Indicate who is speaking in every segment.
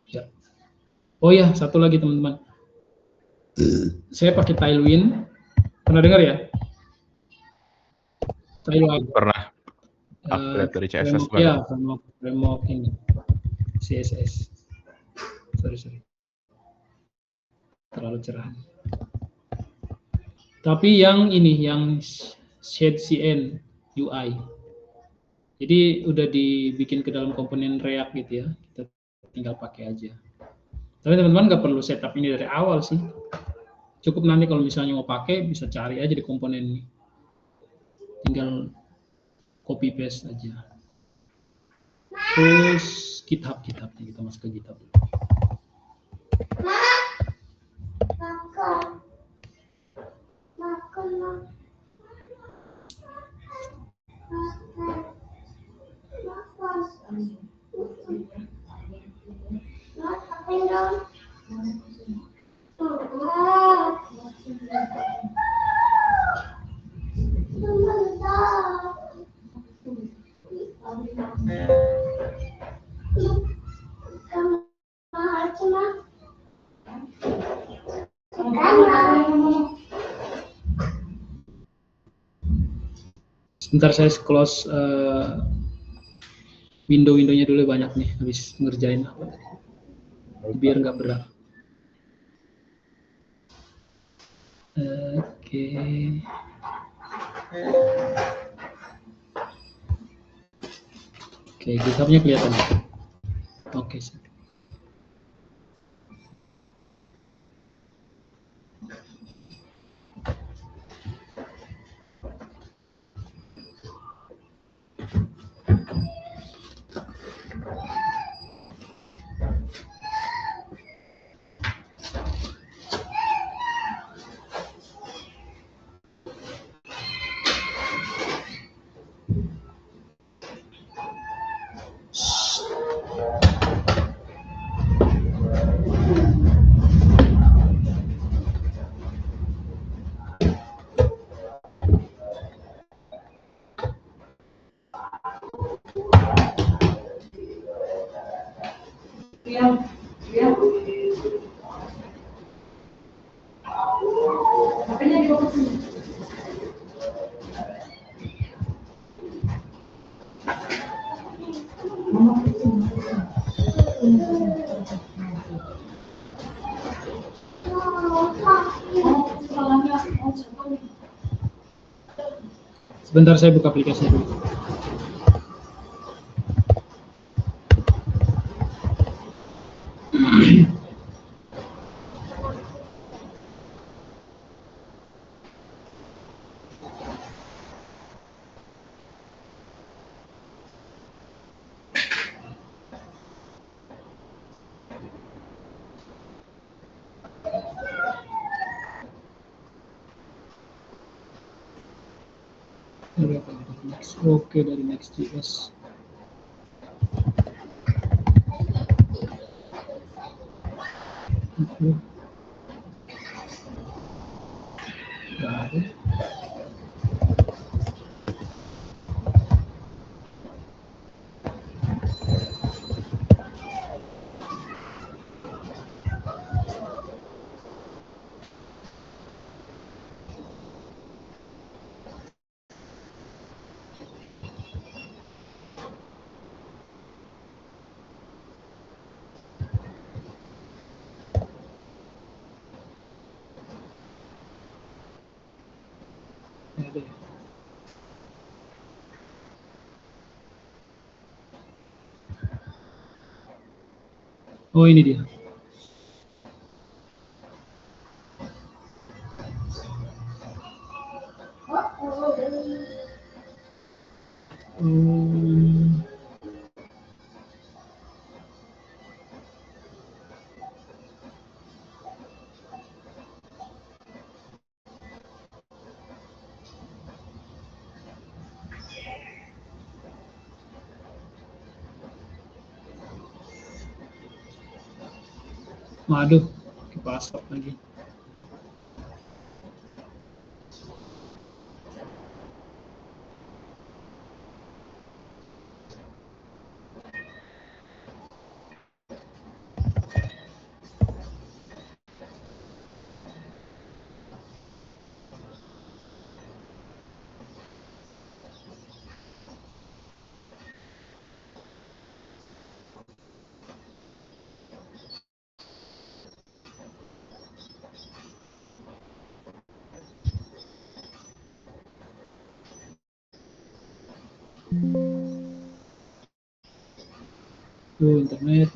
Speaker 1: Ya. Oh ya, satu lagi teman-teman. Saya pakai Tailwind. Pernah dengar ya? Tailwind.
Speaker 2: Pernah upgrade dari CSS
Speaker 1: framework,
Speaker 2: Bang.
Speaker 1: ya, framework ini CSS. Sorry. Terlalu cerah. Tapi yang ini, yang ZCN UI. Jadi udah dibikin ke dalam komponen React gitu ya. Kita tinggal pakai aja. Tapi teman-teman nggak perlu setup ini dari awal sih. Cukup nanti kalau misalnya mau pakai, bisa cari aja di komponen ini. Tinggal copy paste aja. Terus GitHub-nya kita masuk ke GitHub. Sebentar saya close window-windownya dulu, banyak nih habis ngerjain apa tadi, biar nggak berat. Oke. Oke, GitHub-nya kelihatan. Oke. Sebentar saya buka aplikasinya dulu. Oke, dari Next.js. Baru. Oh, ini dia. Waduh, ke password lagi. Tuh, internet.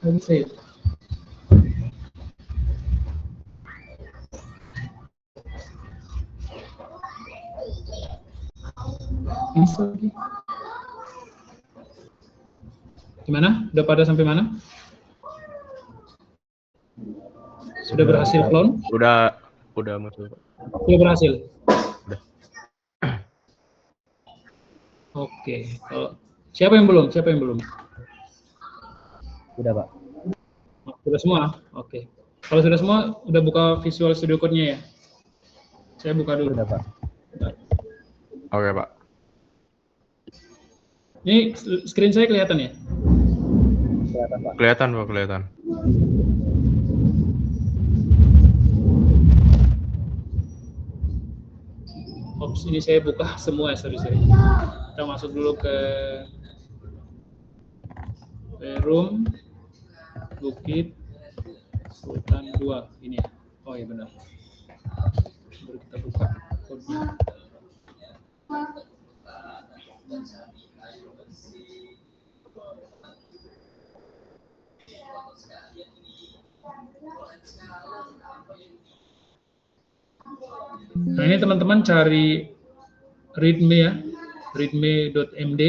Speaker 1: Homestay. Bisa lagi. Gimana? Udah pada sampai mana? Sudah berhasil clone?
Speaker 2: Udah masuk.
Speaker 1: Sudah berhasil.
Speaker 2: Udah.
Speaker 1: Oke. Kalau siapa yang belum?
Speaker 3: Udah, Pak.
Speaker 1: Sudah semua? Oke. Kalau sudah semua, udah buka Visual Studio Code-nya ya? Saya buka dulu.
Speaker 3: Udah, Pak.
Speaker 2: Oke, Pak.
Speaker 1: Ini screen saya kelihatan ya?
Speaker 3: Kelihatan, Pak.
Speaker 2: Kelihatan.
Speaker 1: Ops, ini saya buka semua ya, sorry. Kita masuk dulu ke room Bukit Sultan 2 ini ya. Oh iya benar. Baru kita buka kodenya. Nah ini teman-teman cari readme ya, readme.md.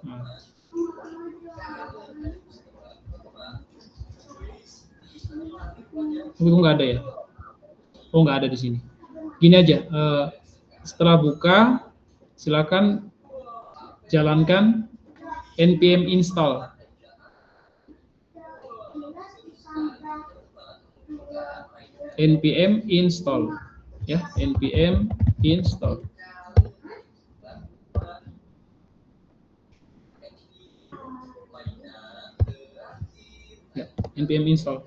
Speaker 1: Nah. Oh, nggak ada ya? Oh, nggak ada di sini. Gini aja, setelah buka, silakan jalankan npm install. npm install, ya, npm install. Ya, npm install.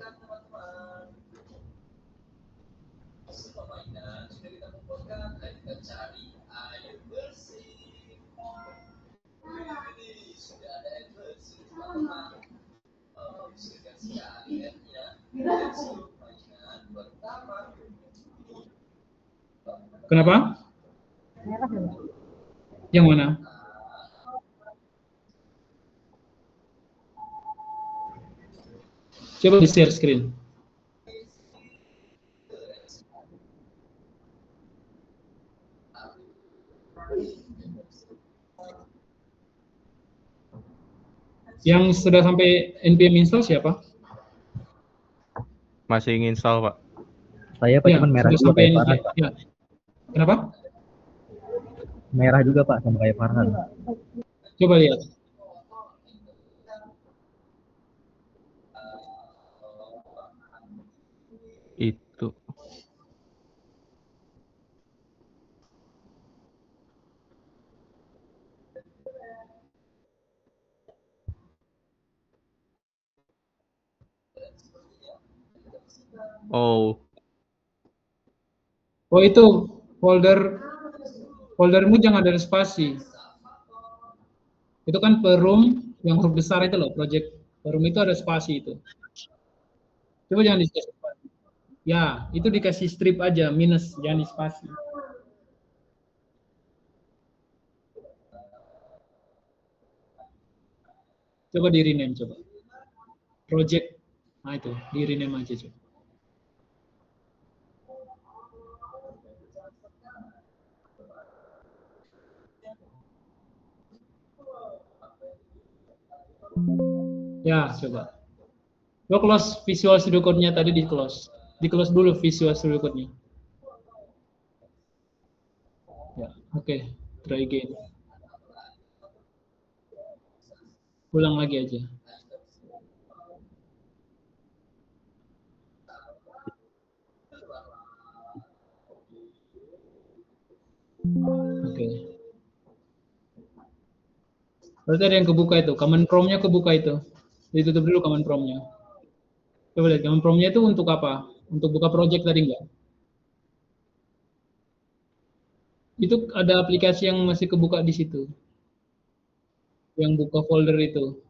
Speaker 1: Kenapa? Yang mana? Coba di share screen. Yang sudah sampai npm install siapa?
Speaker 2: Masih nginstal, Pak.
Speaker 3: Saya, Pak,
Speaker 1: Ya,
Speaker 3: cuman merah
Speaker 1: sudah
Speaker 3: juga
Speaker 1: sampai
Speaker 3: kayak Farhan, Pak.
Speaker 1: ya. Kenapa?
Speaker 3: Merah juga, Pak, sama kayak Farhan.
Speaker 1: Coba lihat.
Speaker 2: Itu. Oh,
Speaker 1: Oh itu foldermu jangan ada spasi. Itu kan perum yang huruf besar itu loh, project perum itu ada spasi itu. Coba jangan dikasih spasi. Ya, itu dikasih strip aja, minus, jangan di spasi. Coba di rename coba. Project, nah itu, di rename aja coba. Ya, coba. Lo close Visual Studio Code-nya tadi di close. Di close dulu Visual Studio Code-nya. Ya, oke. Try again. Ulang lagi aja. Oke. Berarti ada yang kebuka itu. Command prompt-nya kebuka itu. Ditutup dulu command prompt-nya. Coba lihat command prompt-nya itu untuk apa? Untuk buka project tadi enggak? Itu ada aplikasi yang masih kebuka di situ. Yang buka folder itu.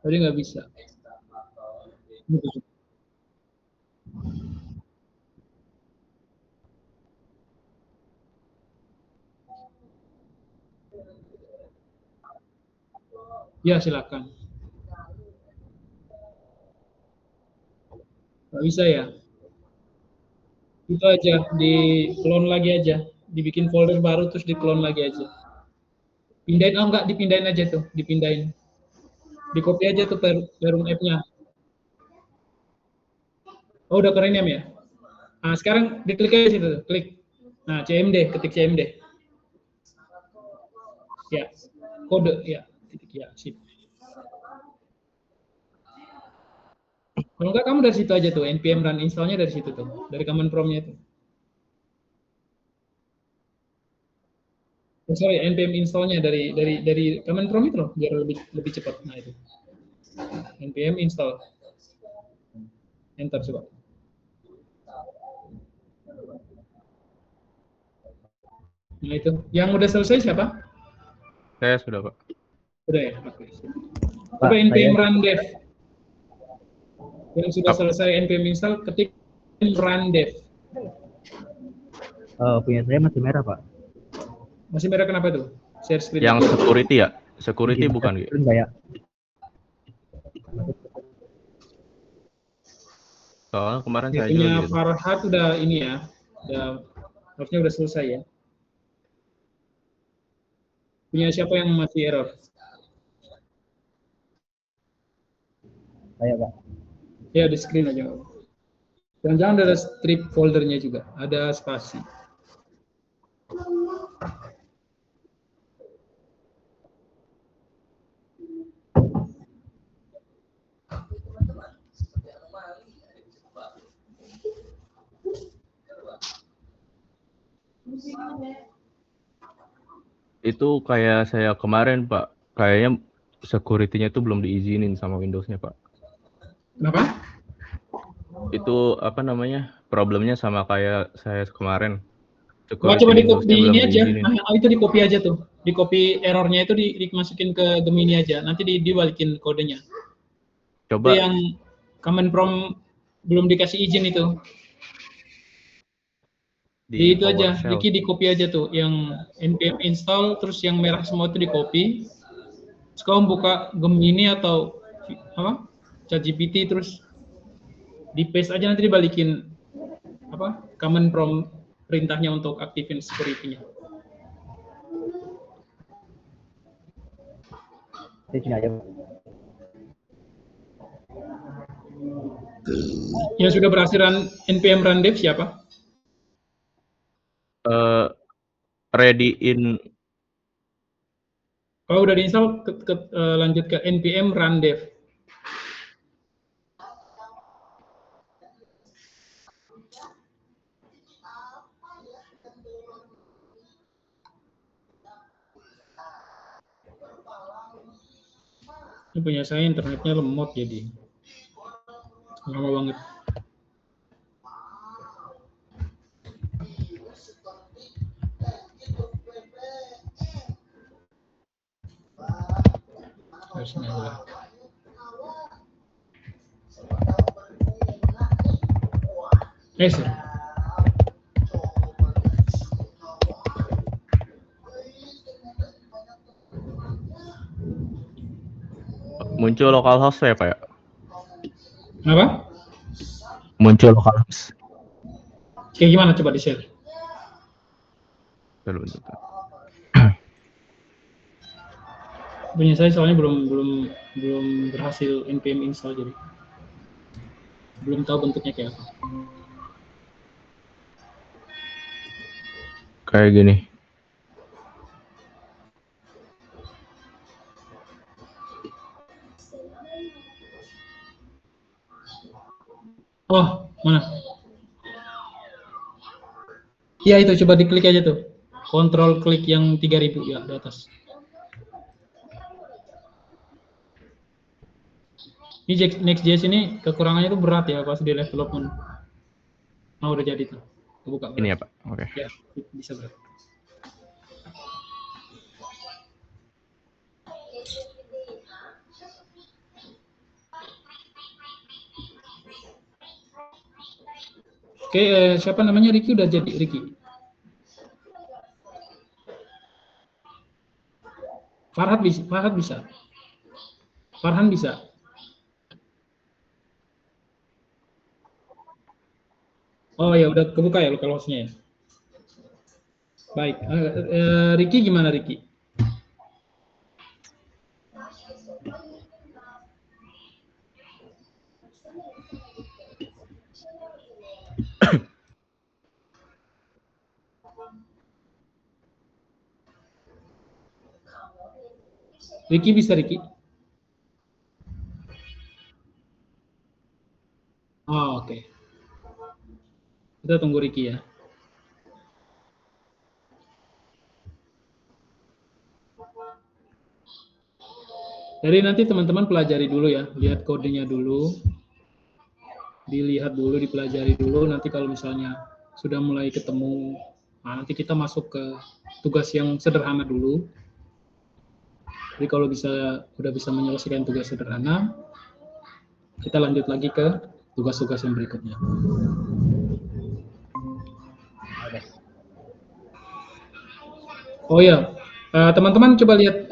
Speaker 1: Tadi nggak bisa. Ya, silakan. Nggak bisa ya? Itu aja, di clone lagi aja. Dibikin folder baru terus di clone lagi aja. Pindahin, oh enggak, dipindahin aja tuh, dipindahin. Di copy aja tuh perum app-nya. Oh, udah keren ya? Nah, sekarang diklik aja situ, klik. Nah, CMD, ketik CMD. Ya, kode, ya, titik ya, sip. Kalau enggak, kamu dari situ aja tuh, npm run install-nya dari situ tuh, dari command prompt-nya tuh. Oh, sorry, npm install-nya dari command prompt itu loh, biar lebih cepat. Nah, itu. npm install. Enter coba. Nah, itu. Yang udah selesai siapa?
Speaker 2: saya sudah, Pak.
Speaker 1: Udah ya? Oke.
Speaker 3: Pak,
Speaker 1: Coba npm
Speaker 3: saya
Speaker 1: run dev. Yang sudah
Speaker 2: Ap-
Speaker 1: selesai npm install, ketik run dev.
Speaker 3: punya saya masih merah, Pak.
Speaker 1: Masih merah kenapa tuh? Share screen
Speaker 2: Yang
Speaker 1: lagi.
Speaker 2: security ya? Security
Speaker 3: Izin
Speaker 2: bukan, Ki?
Speaker 3: screen nggak ya?
Speaker 2: Soalnya kemarin
Speaker 1: Ya,
Speaker 2: saya juga
Speaker 1: punya
Speaker 2: gitu.
Speaker 1: Farhat udah ini ya. Udah, harusnya udah selesai ya. Punya siapa yang masih error?
Speaker 3: Saya, Pak.
Speaker 1: Ya, di screen aja. Jangan-jangan ada strip foldernya juga. Ada spasi.
Speaker 2: Itu kayak saya kemarin, Pak. Kayaknya security-nya itu belum diizinin sama Windows-nya, Pak.
Speaker 1: Kenapa?
Speaker 2: Itu apa namanya? Problemnya sama kayak saya kemarin.
Speaker 1: Wah,
Speaker 2: Security
Speaker 1: coba di
Speaker 2: Windows-nya
Speaker 1: ini
Speaker 2: belum
Speaker 1: aja.
Speaker 2: diizinin.
Speaker 1: Itu di copy aja tuh. Di copy errornya itu dimasukin ke Gemini aja. Nanti dibalikin kodenya. Itu
Speaker 2: Coba
Speaker 1: yang command prompt belum dikasih izin itu. Di
Speaker 2: di
Speaker 1: itu aja,
Speaker 2: PowerShell.
Speaker 1: di copy aja tuh. Yang npm install, terus yang merah semua itu di copy. Terus kamu buka Gemini atau apa? ChatGPT, terus di paste aja, nanti dibalikin apa? Command prompt perintahnya untuk aktifin security-nya.
Speaker 3: Di sini aja, Pak.
Speaker 1: Yang sudah berhasil npm run dev siapa?
Speaker 2: Ready in.
Speaker 1: Kalau udah diinstal, lanjut ke npm run dev. Ini punya saya internetnya lemot jadi lama banget. Sini aja. Sir.
Speaker 2: Muncul localhost ya Pak ya?
Speaker 1: Apa?
Speaker 2: Muncul localhost.
Speaker 1: Kayak gimana coba di-share?
Speaker 2: Bentar.
Speaker 1: Punya saya soalnya belum berhasil npm install, jadi belum tahu bentuknya kayak apa.
Speaker 2: Kayak gini.
Speaker 1: Oh, mana? Iya itu, coba diklik aja tuh. Kontrol klik yang 3000 ya di atas. Ini Next.js ini kekurangannya itu berat ya pas di development. Nah udah jadi tuh. Kebuka berat.
Speaker 2: Ini ya Pak. Oke.
Speaker 1: Ya, bisa berat. Oke, siapa namanya? Ricky udah jadi, Ricky. Farhan bisa. Farhan bisa. Oh ya udah kebuka ya localhost-nya ya. Baik. Ricky gimana Ricky? Ricky bisa Ricky? Oh, oke. Kita tunggu Ricky ya. Jadi nanti teman-teman pelajari dulu ya, lihat kodenya dulu, dilihat dulu, dipelajari dulu. Nanti kalau misalnya sudah mulai ketemu, nah nanti kita masuk ke tugas yang sederhana dulu. Jadi kalau udah bisa menyelesaikan tugas sederhana, kita lanjut lagi ke tugas-tugas yang berikutnya. Oh ya, teman-teman coba lihat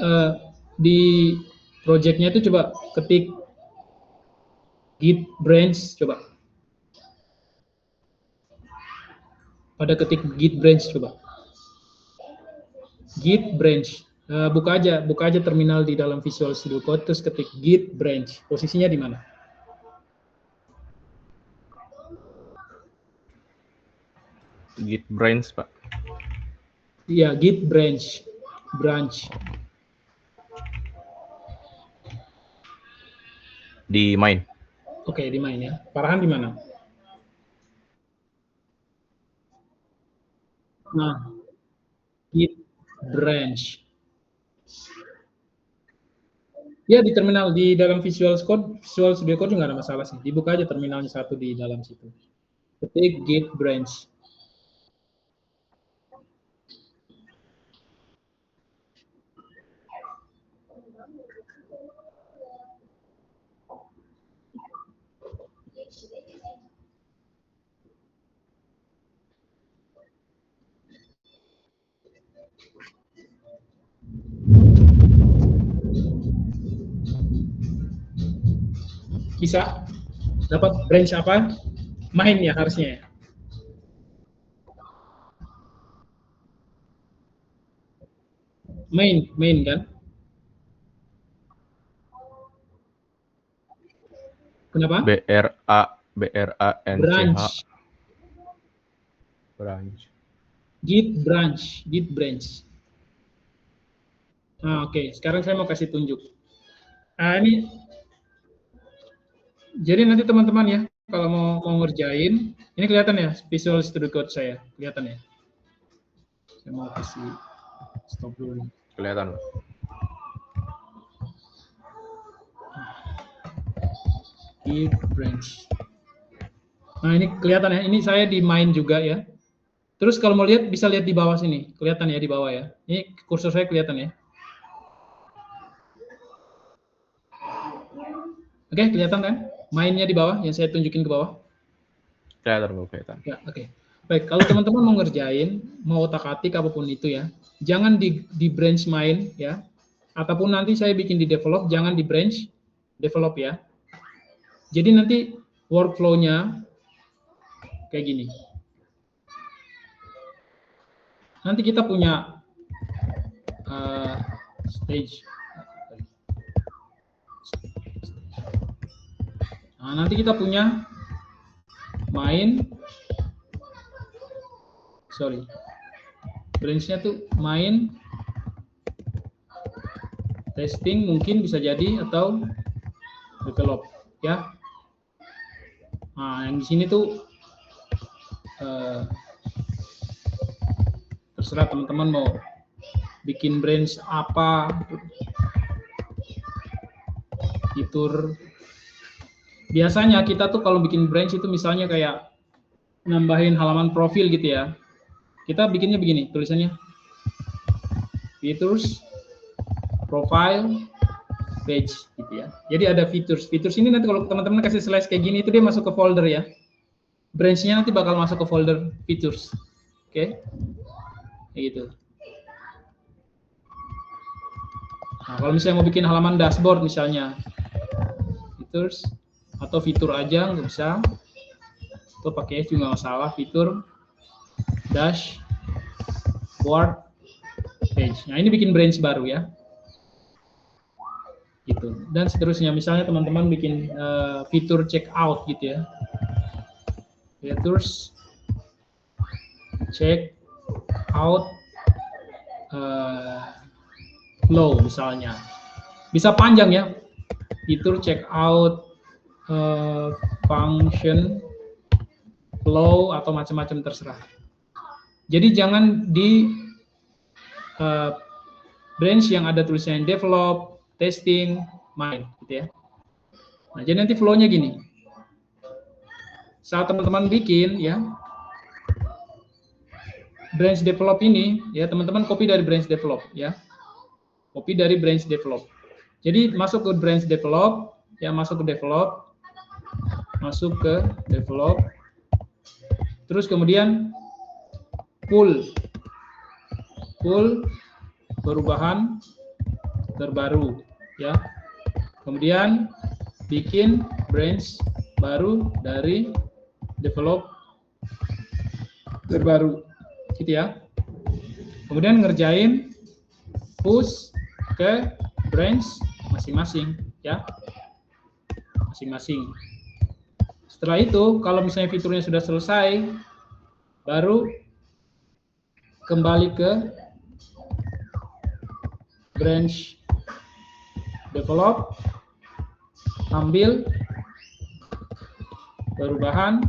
Speaker 1: di projectnya itu coba ketik git branch, coba. Pada ketik git branch coba. Git branch. Buka aja terminal di dalam Visual Studio Code, terus ketik git branch. Posisinya di mana?
Speaker 2: Git branch Pak.
Speaker 1: Iya, git branch.
Speaker 2: Di main.
Speaker 1: Oke, di main ya. Farhan di mana? Nah, git branch. Ya di terminal di dalam Visual Studio Code juga nggak ada masalah sih. Dibuka aja terminalnya satu di dalam situ. Ketik git branch. Bisa dapat branch apa? Main ya harusnya. Main kan? Kenapa?
Speaker 2: BRANCH. Branch.
Speaker 1: Git branch. Oke. Sekarang saya mau kasih tunjuk. Ini jadi nanti teman-teman ya, kalau mau ngerjain, ini kelihatan ya Visual Studio Code saya, kelihatan ya. Saya mau kasih stop dulu.
Speaker 2: Kelihatan Pak.
Speaker 1: Git branch. Nah ini kelihatan ya, ini saya di main juga ya. Terus kalau mau lihat bisa lihat di bawah sini, kelihatan ya di bawah ya. Ini kursor saya kelihatan ya. Oke, kelihatan kan? Mainnya di bawah, yang saya tunjukin ke bawah.
Speaker 2: Kelihatan.
Speaker 1: Ya, oke. Baik, kalau teman-teman mau ngerjain, mau otak-atik apapun itu ya, jangan di branch main ya. Ataupun nanti saya bikin di develop, jangan di branch develop ya. Jadi nanti workflow-nya kayak gini. Nanti kita punya stage. Nah, nanti kita punya branch-nya tuh main, testing mungkin bisa jadi, atau develop ya. Nah, yang di sini tuh terserah teman-teman mau bikin branch apa, fitur. Biasanya kita tuh kalau bikin branch itu misalnya kayak nambahin halaman profil gitu ya. Kita bikinnya begini, tulisannya features, profile, page gitu ya. Jadi ada features. Features ini nanti kalau teman-teman kasih slash kayak gini itu dia masuk ke folder ya. Branch-nya nanti bakal masuk ke folder features. Oke. Kayak gitu. Nah, kalau misalnya mau bikin halaman dashboard misalnya, features atau fitur aja nggak bisa, atau pakai S juga nggak masalah, fitur dashboard page. Nah, ini bikin branch baru ya, gitu. Dan seterusnya, misalnya teman-teman bikin fitur check out gitu ya, features check out flow misalnya, bisa panjang ya, fitur check out function flow atau macam-macam terserah. Jadi jangan di branch yang ada tulisannya develop, testing, main gitu ya. Nah, jadi nanti flow-nya gini. Saat teman-teman bikin ya branch develop ini ya, teman-teman copy dari branch develop ya. Copy dari branch develop. Jadi masuk ke branch develop ya, masuk ke develop. Terus kemudian pull perubahan terbaru ya. Kemudian bikin branch baru dari develop terbaru gitu ya. Kemudian ngerjain push ke branch masing-masing ya. Masing-masing. Setelah itu kalau misalnya fiturnya sudah selesai, baru kembali ke branch develop, ambil perubahan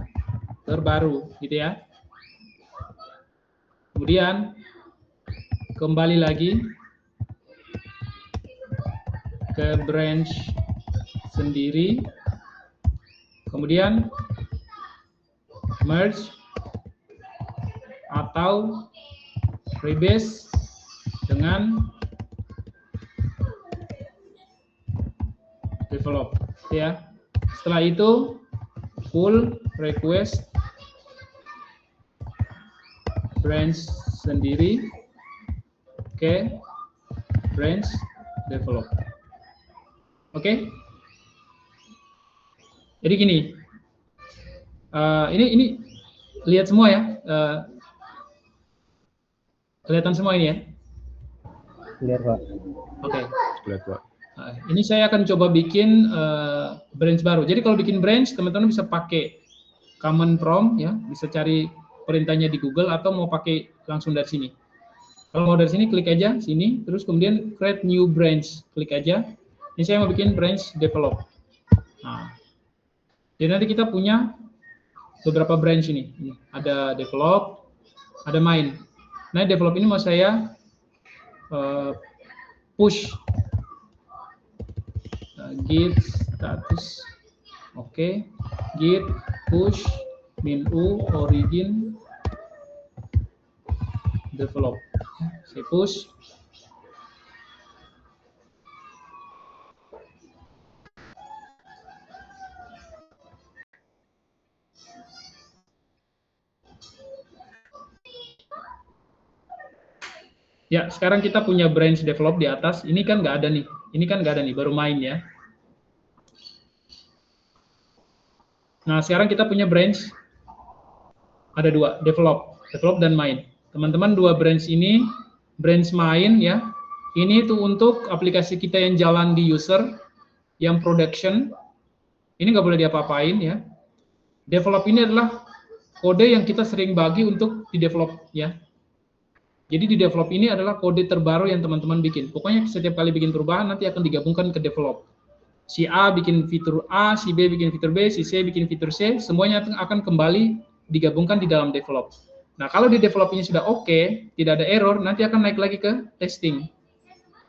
Speaker 1: terbaru gitu ya. Kemudian kembali lagi ke branch sendiri, kemudian merge atau rebase dengan develop ya. Setelah itu pull request branch sendiri ke branch develop. Oke. Jadi gini, ini lihat semua ya, kelihatan semua ini ya.
Speaker 3: Clear, Pak.
Speaker 1: Oke.
Speaker 2: Lihat, Pak.
Speaker 1: Ini saya akan coba bikin branch baru. Jadi kalau bikin branch, teman-teman bisa pakai command prompt ya, bisa cari perintahnya di Google atau mau pakai langsung dari sini. Kalau mau dari sini, klik aja sini, terus kemudian create new branch, klik aja. Ini saya mau bikin branch develop. Nah, jadi nanti kita punya beberapa branch ini. Ada develop, ada main. Nah, develop ini mau saya push git status, oke, git push min u origin develop. Saya push. Ya, sekarang kita punya branch develop di atas. Ini kan nggak ada nih. Ini kan nggak ada nih, baru main ya. Nah, sekarang kita punya branch. Ada dua, develop dan main. Teman-teman, dua branch ini, branch main ya. Ini tuh untuk aplikasi kita yang jalan di user, yang production. Ini nggak boleh diapa-apain ya. Develop ini adalah kode yang kita sering bagi untuk di develop ya. Jadi di develop ini adalah kode terbaru yang teman-teman bikin. Pokoknya setiap kali bikin perubahan nanti akan digabungkan ke develop. Si A bikin fitur A, si B bikin fitur B, si C bikin fitur C, semuanya akan kembali digabungkan di dalam develop. Nah, kalau di develop ini sudah oke, tidak ada error, nanti akan naik lagi ke testing.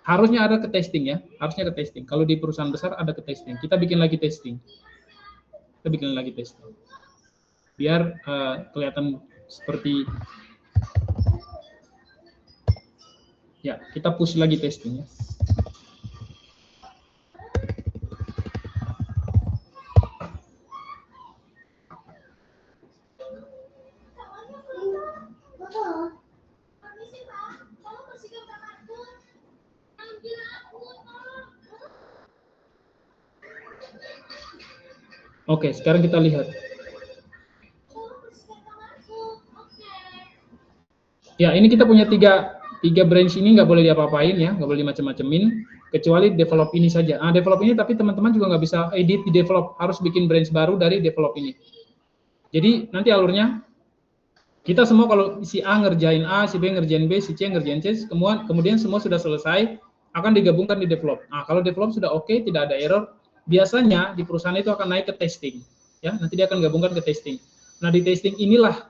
Speaker 1: Harusnya ada ke testing ya, harusnya ke testing. Kalau di perusahaan besar ada ke testing. Kita bikin lagi testing. Kita bikin lagi testing. Biar kelihatan seperti ya, kita push lagi testing ya. Oke, sekarang kita lihat. Ya, ini kita punya tiga branch ini nggak boleh diapa-apain ya, nggak boleh dimacem-macemin, kecuali develop ini saja. Nah, develop ini tapi teman-teman juga nggak bisa edit di develop, harus bikin branch baru dari develop ini. Jadi nanti alurnya, kita semua kalau si A ngerjain A, si B ngerjain B, si C ngerjain C, kemudian semua sudah selesai, akan digabungkan di develop. Nah, kalau develop sudah oke, tidak ada error, biasanya di perusahaan itu akan naik ke testing. Ya, nanti dia akan gabungkan ke testing. Nah, di testing inilah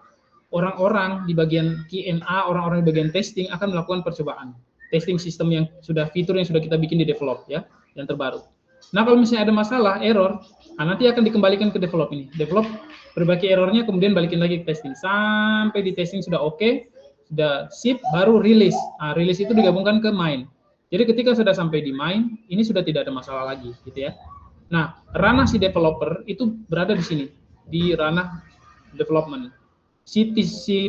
Speaker 1: orang-orang di bagian Q&A, orang-orang di bagian testing akan melakukan percobaan. Testing sistem yang sudah, fitur yang sudah kita bikin di develop ya, yang terbaru. Nah, kalau misalnya ada masalah, error, nanti akan dikembalikan ke develop ini. Develop perbaiki errornya, kemudian balikin lagi ke testing. Sampai di testing sudah oke, sudah sip, baru release. Nah, release itu digabungkan ke main. Jadi ketika sudah sampai di main, ini sudah tidak ada masalah lagi, gitu ya. Nah, ranah si developer itu berada di sini, di ranah development. Si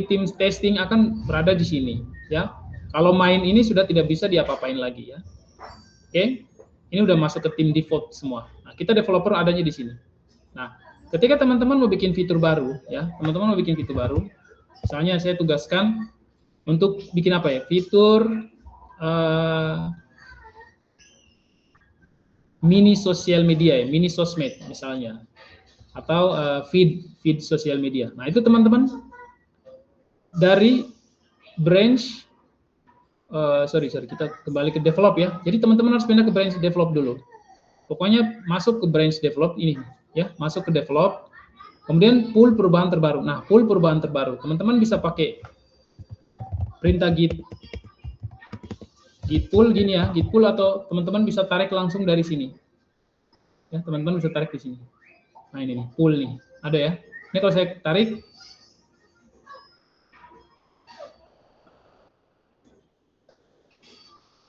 Speaker 1: tim testing akan berada di sini, ya. Kalau main ini sudah tidak bisa diapa-apain lagi, ya. Oke, ini udah masuk ke tim default semua. Nah, kita developer adanya di sini. Nah, ketika teman-teman mau bikin fitur baru, ya, teman-teman mau bikin fitur baru, misalnya saya tugaskan untuk bikin apa ya, fitur mini sosial media ya, mini sosmed misalnya, atau feed sosial media. Nah, itu teman-teman dari branch, kita kembali ke develop ya. Jadi teman-teman harus pindah ke branch develop dulu. Pokoknya masuk ke branch develop ini ya, masuk ke develop, kemudian pull perubahan terbaru. Nah, pull perubahan terbaru, teman-teman bisa pakai perintah git pull gini ya, git pull, atau teman-teman bisa tarik langsung dari sini. Ya, teman-teman bisa tarik di sini. Nah, ini nih, pull nih, ada ya. Ini kalau saya tarik,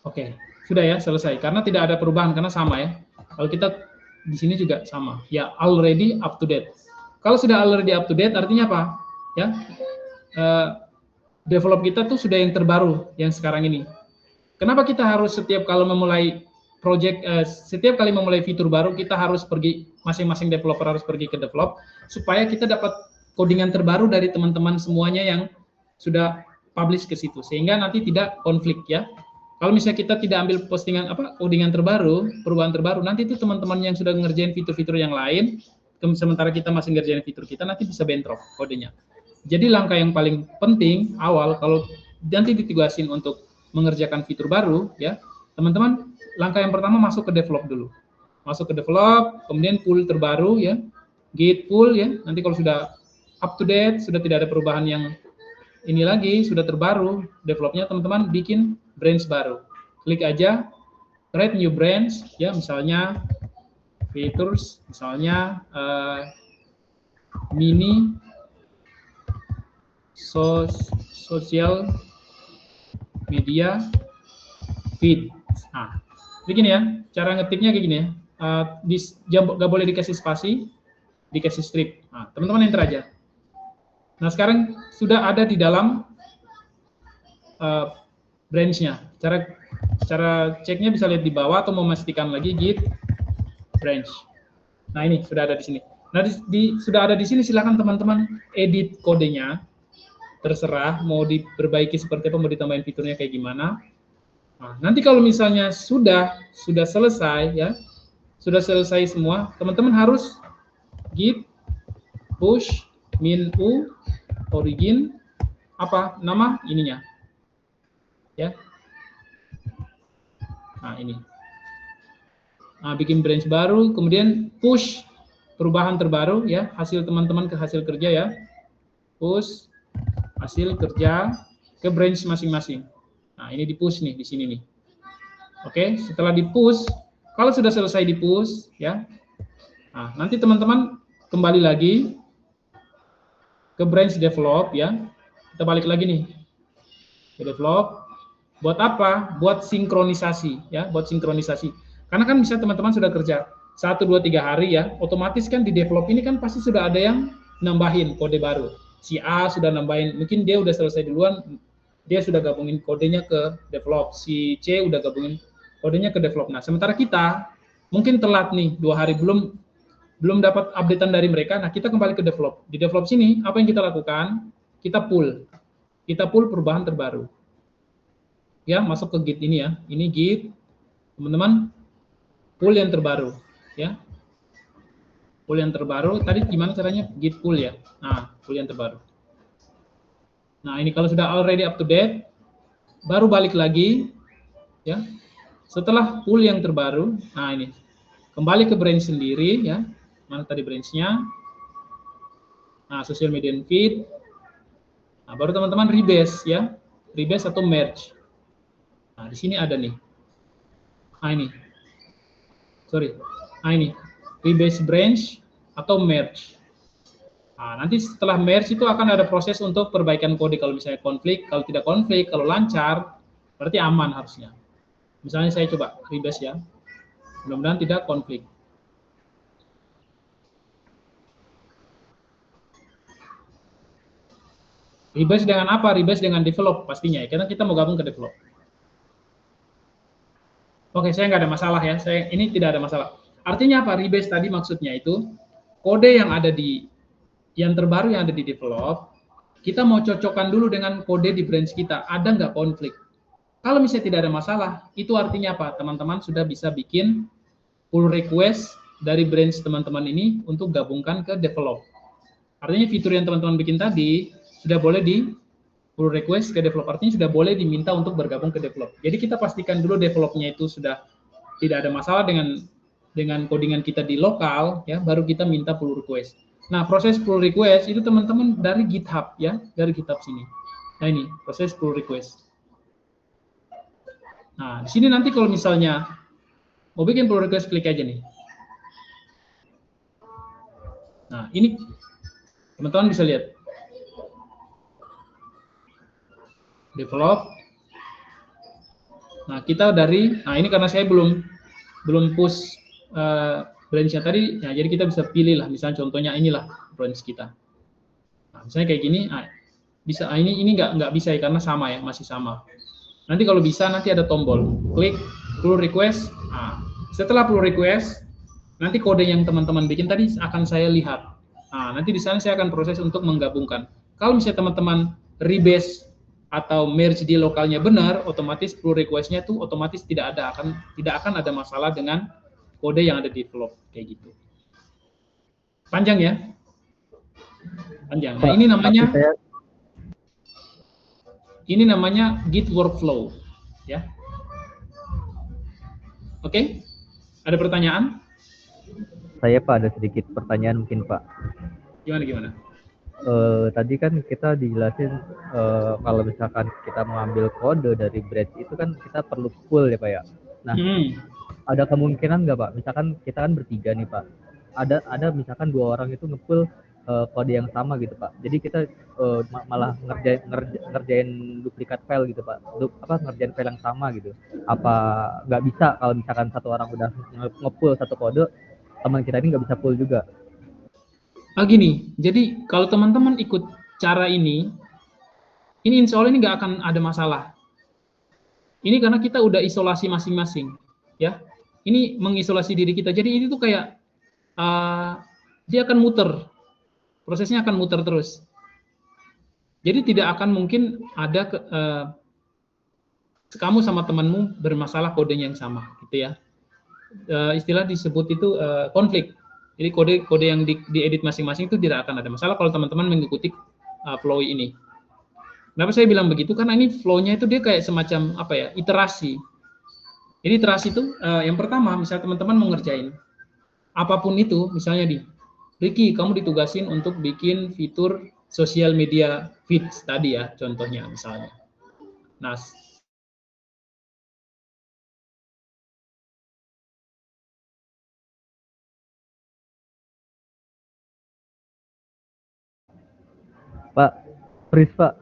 Speaker 1: oke, sudah ya, selesai. Karena tidak ada perubahan, karena sama ya. Kalau kita di sini juga sama. Ya, already up to date. Kalau sudah already up to date, artinya apa? Ya, develop kita tuh sudah yang terbaru, yang sekarang ini. Kenapa kita harus setiap kali memulai project, setiap kali memulai fitur baru, kita harus pergi, masing-masing developer harus pergi ke develop, supaya kita dapat codingan terbaru dari teman-teman semuanya yang sudah publish ke situ, sehingga nanti tidak konflik ya. Kalau misalnya kita tidak ambil postingan codingan terbaru, perubahan terbaru, nanti itu teman-teman yang sudah ngerjain fitur-fitur yang lain, sementara kita masih ngerjain fitur kita, nanti bisa bentrok kodenya. Jadi langkah yang paling penting awal, kalau nanti ditugasin untuk mengerjakan fitur baru, ya teman-teman, langkah yang pertama masuk ke develop dulu. Masuk ke develop, kemudian pull terbaru ya, git pull ya. Nanti kalau sudah up to date, sudah tidak ada perubahan yang ini lagi, sudah terbaru developnya, teman-teman bikin branch baru. Klik aja create new branch ya, misalnya features, misalnya mini sosial media feed. Nah, begini ya, cara ngetiknya kayak gini ya. Nggak boleh dikasih spasi, dikasih strip. Nah, teman-teman enter aja. Nah, sekarang sudah ada di dalam branch-nya. Cara ceknya bisa lihat di bawah atau memastikan lagi git branch. Nah, ini sudah ada di sini. Nah, sudah ada di sini, silakan teman-teman edit kodenya. Terserah mau diperbaiki seperti apa, mau ditambahin fiturnya kayak gimana. Nah, nanti kalau misalnya sudah selesai ya, sudah selesai semua, teman-teman harus git push min u origin apa nama ininya ya. Nah, ini. Nah, bikin branch baru, kemudian push perubahan terbaru ya, hasil teman-teman ke hasil kerja ya. Push hasil kerja ke branch masing-masing. Nah, ini di push nih di sini nih. Oke, setelah di push, kalau sudah selesai di push ya. Nah, nanti teman-teman kembali lagi ke branch develop ya. Kita balik lagi nih ke develop. Buat apa? Buat sinkronisasi ya, buat sinkronisasi. Karena kan bisa teman-teman sudah kerja 1, 2, 3 hari ya, otomatis kan di develop ini kan pasti sudah ada yang nambahin kode baru. Si A sudah nambahin, mungkin dia udah selesai duluan, dia sudah gabungin kodenya ke develop. Si C udah gabungin kodenya ke develop. Nah, sementara kita mungkin telat nih 2 hari belum dapat updatean dari mereka. Nah, kita kembali ke develop. Di develop sini apa yang kita lakukan? Kita pull perubahan terbaru. Ya, masuk ke git ini ya. Ini git, teman-teman, pull yang terbaru ya. Pull yang terbaru, tadi gimana caranya? Git pull ya. Nah, pull yang terbaru. Nah, ini kalau sudah already up to date, baru balik lagi ya. Setelah pull yang terbaru, nah ini. Kembali ke branch sendiri ya. Mana tadi branch-nya? Nah, social media feed. Nah, baru teman-teman rebase ya. Rebase atau merge. Nah, di sini ada nih. Nah, ini. Sorry. Nah, ini. Rebase branch atau merge. Nah, nanti setelah merge itu akan ada proses untuk perbaikan kode. Kalau misalnya konflik, kalau tidak konflik, kalau lancar, berarti aman harusnya. Misalnya saya coba rebase ya. Mudah-mudahan tidak konflik. Rebase dengan apa? Rebase dengan develop pastinya ya, karena kita mau gabung ke develop. Oke, saya nggak ada masalah ya. Ini tidak ada masalah. Artinya apa? Rebase tadi maksudnya itu kode yang ada di yang terbaru yang ada di develop, kita mau cocokkan dulu dengan kode di branch kita. Ada nggak konflik? Kalau misalnya tidak ada masalah, itu artinya apa? Teman-teman sudah bisa bikin pull request dari branch teman-teman ini untuk gabungkan ke develop. Artinya fitur yang teman-teman bikin tadi sudah boleh di pull request ke develop, artinya sudah boleh diminta untuk bergabung ke develop. Jadi kita pastikan dulu developnya itu sudah tidak ada masalah dengan codingan kita di lokal, ya, baru kita minta pull request. Nah, proses pull request itu teman-teman dari GitHub ya, dari GitHub sini. Nah, ini proses pull request. Nah, di sini nanti kalau misalnya mau bikin pull request, klik aja nih. Nah, ini teman-teman bisa lihat. Develop. Nah, kita nah ini karena saya belum push branch-nya tadi, nah jadi kita bisa pilih lah, misalnya contohnya inilah branch kita. Nah, misalnya kayak gini, nah, bisa, ini nggak bisa ya karena sama ya, masih sama. Nanti kalau bisa nanti ada tombol, klik pull request. Nah, setelah pull request, nanti kode yang teman-teman bikin tadi akan saya lihat. Nah, nanti di sana saya akan proses untuk menggabungkan. Kalau misalnya teman-teman rebase atau merge di lokalnya benar, otomatis pull request-nya itu otomatis tidak akan ada masalah dengan kode yang ada di develop kayak gitu. Panjang ya? Panjang. Nah, ini namanya Git workflow, ya. Oke? Ada pertanyaan?
Speaker 3: Saya Pak ada sedikit pertanyaan mungkin Pak.
Speaker 1: Gimana?
Speaker 3: Tadi kan kita dijelasin kalau misalkan kita mengambil kode dari branch itu kan kita perlu pull ya Pak ya. Nah, ada kemungkinan nggak Pak? Misalkan kita kan bertiga nih Pak. Ada misalkan 2 orang itu nge-pull kode yang sama gitu Pak. Jadi kita malah ngerjain duplikat file gitu Pak. Ngerjain file yang sama gitu. Apa nggak bisa kalau misalkan 1 orang udah nge-pull 1 kode, teman kita ini nggak bisa pull juga?
Speaker 1: Gini, jadi kalau teman-teman ikut cara ini insya Allah ini nggak akan ada masalah. Ini karena kita udah isolasi masing-masing, ya. Ini mengisolasi diri kita. Jadi ini tuh kayak dia akan muter, prosesnya akan muter terus. Jadi tidak akan mungkin ada kamu sama temanmu bermasalah kodenya yang sama, gitu ya. Istilah disebut itu konflik. Jadi kode yang diedit masing-masing itu tidak akan ada masalah kalau teman-teman mengikuti flow ini. Kenapa saya bilang begitu? Karena ini flow-nya itu dia kayak semacam apa ya, iterasi. Jadi iterasi itu yang pertama, misal teman-teman mau ngerjain apapun itu, misalnya Ricky, kamu ditugasin untuk bikin fitur sosial media feeds tadi ya, contohnya misalnya. Nah,
Speaker 3: Pak, freeze Pak.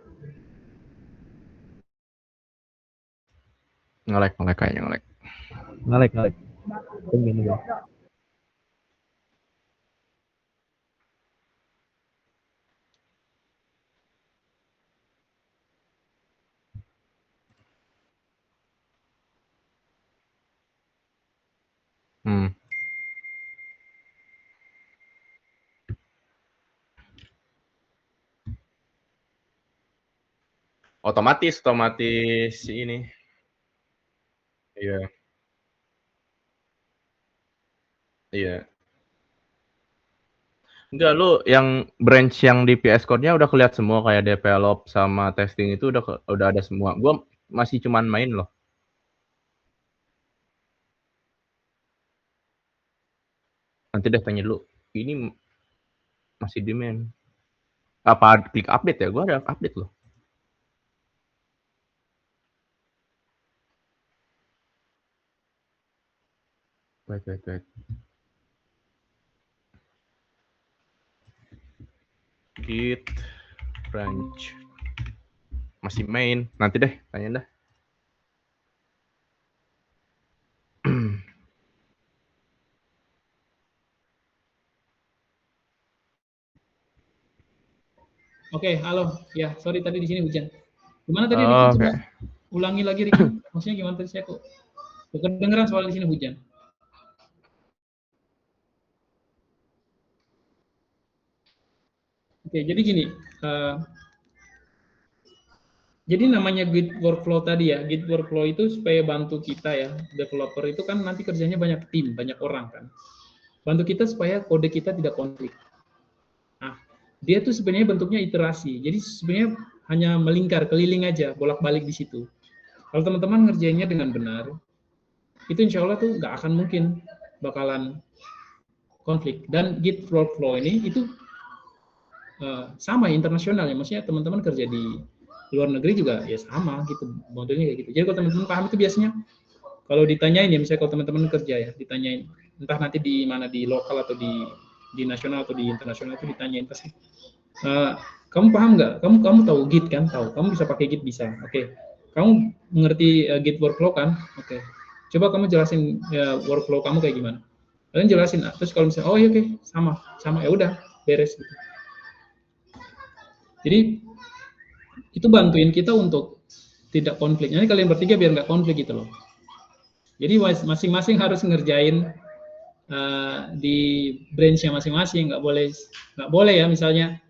Speaker 2: Nge-lag kayaknya nge-lag.
Speaker 3: Nge-lag. Tungguin dulu.
Speaker 2: Otomatis ini. Iya. Iya. Enggak, lu yang branch yang di PS Code-nya udah kelihatan semua kayak develop sama testing itu udah ada semua. Gua masih cuman main loh. Nanti deh tanya dulu. Ini masih di main. Apa klik update ya? Gua ada update loh. Wait. Git branch. Masih main. Nanti deh, tanya dah.
Speaker 1: Oke, halo. Ya, sorry tadi di sini hujan. Gimana tadi Ricky? Coba ulangi lagi Ricky. Maksudnya gimana tadi saya kok kedengeran soal di sini hujan. Oke, jadi gini. Jadi namanya Git workflow tadi ya. Git workflow itu supaya bantu kita ya, developer itu kan nanti kerjanya banyak tim, banyak orang kan. Bantu kita supaya kode kita tidak konflik. Nah, dia tuh sebenarnya bentuknya iterasi. Jadi sebenarnya hanya melingkar, keliling aja, bolak-balik di situ. Kalau teman-teman ngerjainnya dengan benar, itu insya Allah tuh nggak akan mungkin bakalan konflik. Dan Git workflow ini itu sama internasional ya, maksudnya teman-teman kerja di luar negeri juga ya sama gitu, modelnya kayak gitu. Jadi kalau teman-teman paham itu biasanya kalau ditanyain ya, misalnya kalau teman-teman kerja ya, ditanyain entah nanti di mana, di lokal atau di nasional atau di internasional, itu ditanyain pasti, kamu paham nggak? Kamu tahu Git kan? Tahu. Kamu bisa pakai Git, bisa. Oke. Kamu mengerti Git workflow kan? Oke. Coba kamu jelasin workflow kamu kayak gimana? Kalian jelasin. Terus kalau misalnya, oh iya oke, sama ya udah, beres gitu. Jadi itu bantuin kita untuk tidak konflik. Jadi kalian bertiga biar nggak konflik gitu loh. Jadi masing-masing harus ngerjain di branch-nya masing-masing. Nggak boleh ya misalnya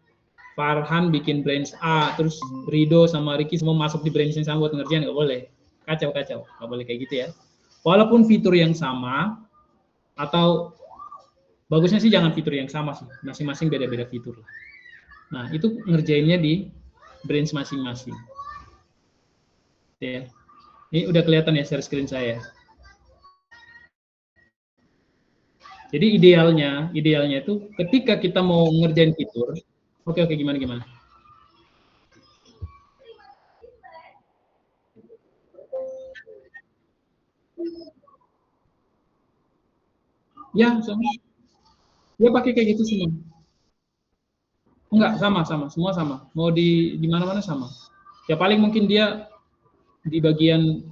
Speaker 1: Farhan bikin branch A, terus Rido sama Ricky semua masuk di branch yang sama buat ngerjain, nggak boleh. Kacau, nggak boleh kayak gitu ya. Walaupun fitur yang sama, atau bagusnya sih jangan fitur yang sama sih, masing-masing beda-beda fitur. Nah, itu ngerjainnya di branch masing-masing. Ya. Ini udah kelihatan ya share screen saya. Jadi idealnya itu ketika kita mau ngerjain fitur, oke gimana? Ya, dia pakai kayak gitu semua. Enggak, semua sama. Mau di mana-mana sama. Ya paling mungkin dia di bagian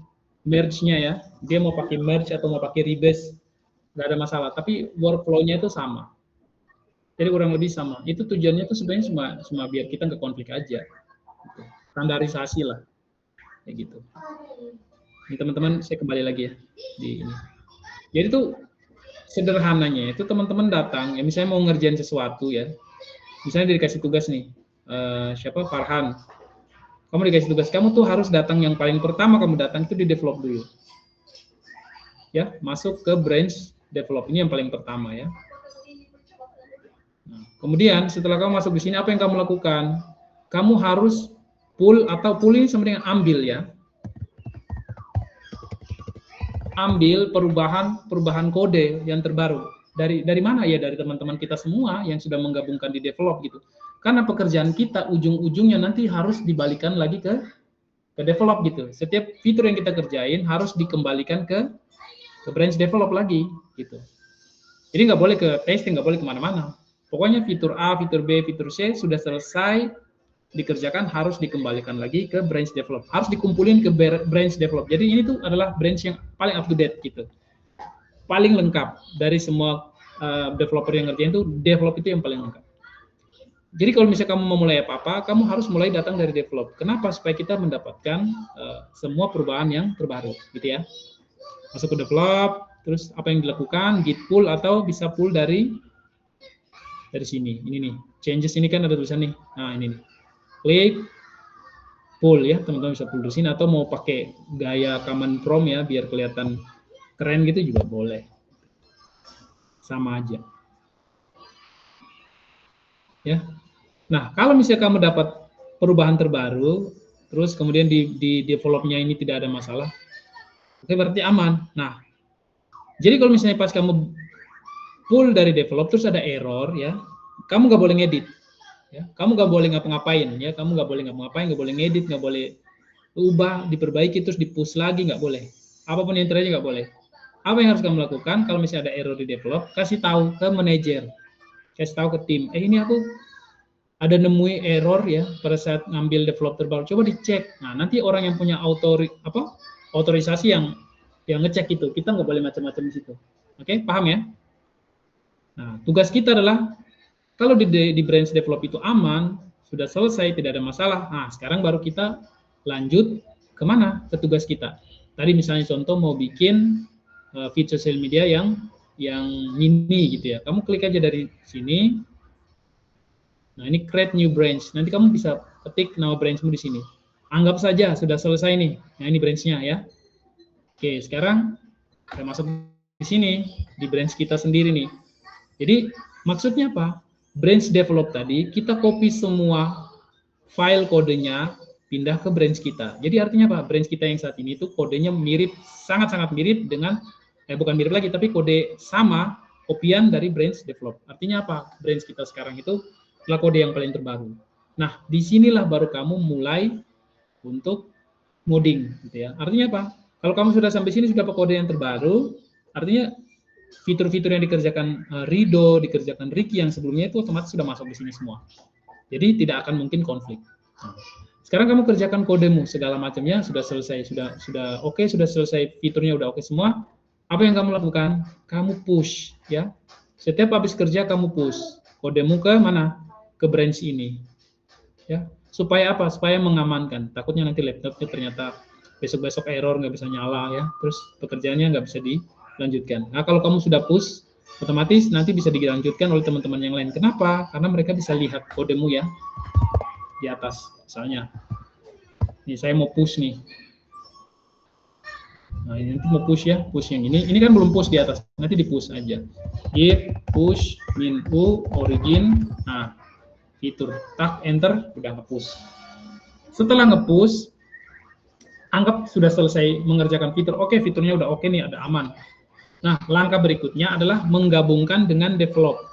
Speaker 1: merge-nya ya, dia mau pakai merge atau mau pakai rebase, nggak ada masalah. Tapi workflow-nya itu sama. Jadi kurang lebih sama. Itu tujuannya tuh sebenarnya cuma biar kita nggak konflik aja. Gitu. Standarisasi lah, kayak gitu. Ini teman-teman, saya kembali lagi ya di ini. Jadi tuh sederhananya itu teman-teman datang, ya misalnya mau ngerjain sesuatu ya, misalnya dikasih tugas nih, siapa Farhan, kamu dikasih tugas, kamu tuh harus datang yang paling pertama kamu datang itu di develop dulu, ya masuk ke branch develop ini yang paling pertama ya. Nah, kemudian setelah kamu masuk di sini apa yang kamu lakukan? Kamu harus pull atau pull ini sama dengan ambil ya. Ambil perubahan kode yang terbaru dari mana ya, dari teman-teman kita semua yang sudah menggabungkan di develop gitu, karena pekerjaan kita ujung-ujungnya nanti harus dibalikan lagi ke develop gitu. Setiap fitur yang kita kerjain harus dikembalikan ke branch develop lagi gitu. Jadi nggak boleh ke testing, nggak boleh kemana-mana. Pokoknya fitur A, fitur B, fitur C sudah selesai dikerjakan harus dikembalikan lagi ke branch develop, harus dikumpulin ke branch develop. Jadi ini tuh adalah branch yang paling up to date gitu, paling lengkap dari semua developer yang ngerjain tuh, develop itu yang paling lengkap. Jadi kalau misalnya kamu mau mulai apa-apa, kamu harus mulai datang dari develop. Kenapa? Supaya kita mendapatkan semua perubahan yang terbaru gitu ya. Masuk ke develop, terus apa yang dilakukan, git pull atau bisa pull dari sini. Ini nih, changes ini kan ada tulisan nih. Nah, ini nih. Klik pull ya, teman-teman bisa pull di sini, atau mau pakai gaya command prompt ya biar kelihatan keren gitu juga boleh, sama aja ya. Nah, kalau misalnya kamu dapat perubahan terbaru terus kemudian di developnya ini tidak ada masalah, oke, berarti aman. Nah, jadi kalau misalnya pas kamu pull dari develop terus ada error ya, kamu nggak boleh ngedit ya, kamu nggak boleh ngapa-ngapain ya, kamu nggak boleh ngapa-ngapain, nggak boleh ngedit, nggak boleh ubah, diperbaiki terus di-push lagi, nggak boleh. Apapun yang terjadi nggak boleh. Apa yang harus kamu lakukan kalau misalnya ada error di develop? Kasih tahu ke manajer, kasih tahu ke tim. Ini aku ada nemui error ya pada saat ngambil develop terbaru. Coba dicek. Nah, nanti orang yang punya otorisasi yang ngecek itu. Kita nggak boleh macam-macam di situ. Oke, paham ya? Nah, tugas kita adalah kalau di branch develop itu aman, sudah selesai, tidak ada masalah. Nah, sekarang baru kita lanjut kemana? Ke tugas kita. Tadi misalnya contoh mau bikin feed social media yang mini gitu ya. Kamu klik aja dari sini. Nah, ini create new branch. Nanti kamu bisa ketik nama branchmu di sini. Anggap saja sudah selesai nih. Nah, ini branchnya ya. Oke, sekarang kita masuk di sini di branch kita sendiri nih. Jadi maksudnya apa? Branch develop tadi, kita copy semua file kodenya, pindah ke branch kita. Jadi artinya apa? Branch kita yang saat ini itu kodenya mirip, sangat-sangat mirip dengan, bukan mirip lagi, tapi kode sama, kopian dari branch develop. Artinya apa? Branch kita sekarang itu adalah kode yang paling terbaru. Nah, disinilah baru kamu mulai untuk modding, gitu ya. Artinya apa? Kalau kamu sudah sampai sini, sudah pakai kode yang terbaru, artinya fitur-fitur yang dikerjakan Rido, dikerjakan Ricky yang sebelumnya itu otomatis sudah masuk di sini semua. Jadi tidak akan mungkin konflik. Nah, sekarang kamu kerjakan kodemu segala macamnya sudah selesai, sudah oke, sudah selesai, fiturnya udah oke semua. Apa yang kamu lakukan? Kamu push ya. Setiap habis kerja kamu push kodemu ke mana? Ke branch ini. Ya. Supaya apa? Supaya mengamankan. Takutnya nanti laptopnya ternyata besok-besok error, nggak bisa nyala ya. Terus pekerjaannya nggak bisa dilanjutkan. Nah, kalau kamu sudah push, otomatis nanti bisa dilanjutkan oleh teman-teman yang lain. Kenapa? Karena mereka bisa lihat kodemu ya di atas. Misalnya, nih saya mau push nih. Nah, ini nanti mau push ya, push yang ini. Ini kan belum push di atas, nanti di push aja. Git push min u origin. Nah, fitur tak enter udah nge-push. Setelah nge-push, anggap sudah selesai mengerjakan fitur. Oke, fiturnya udah oke nih, ada aman. Nah, langkah berikutnya adalah menggabungkan dengan develop.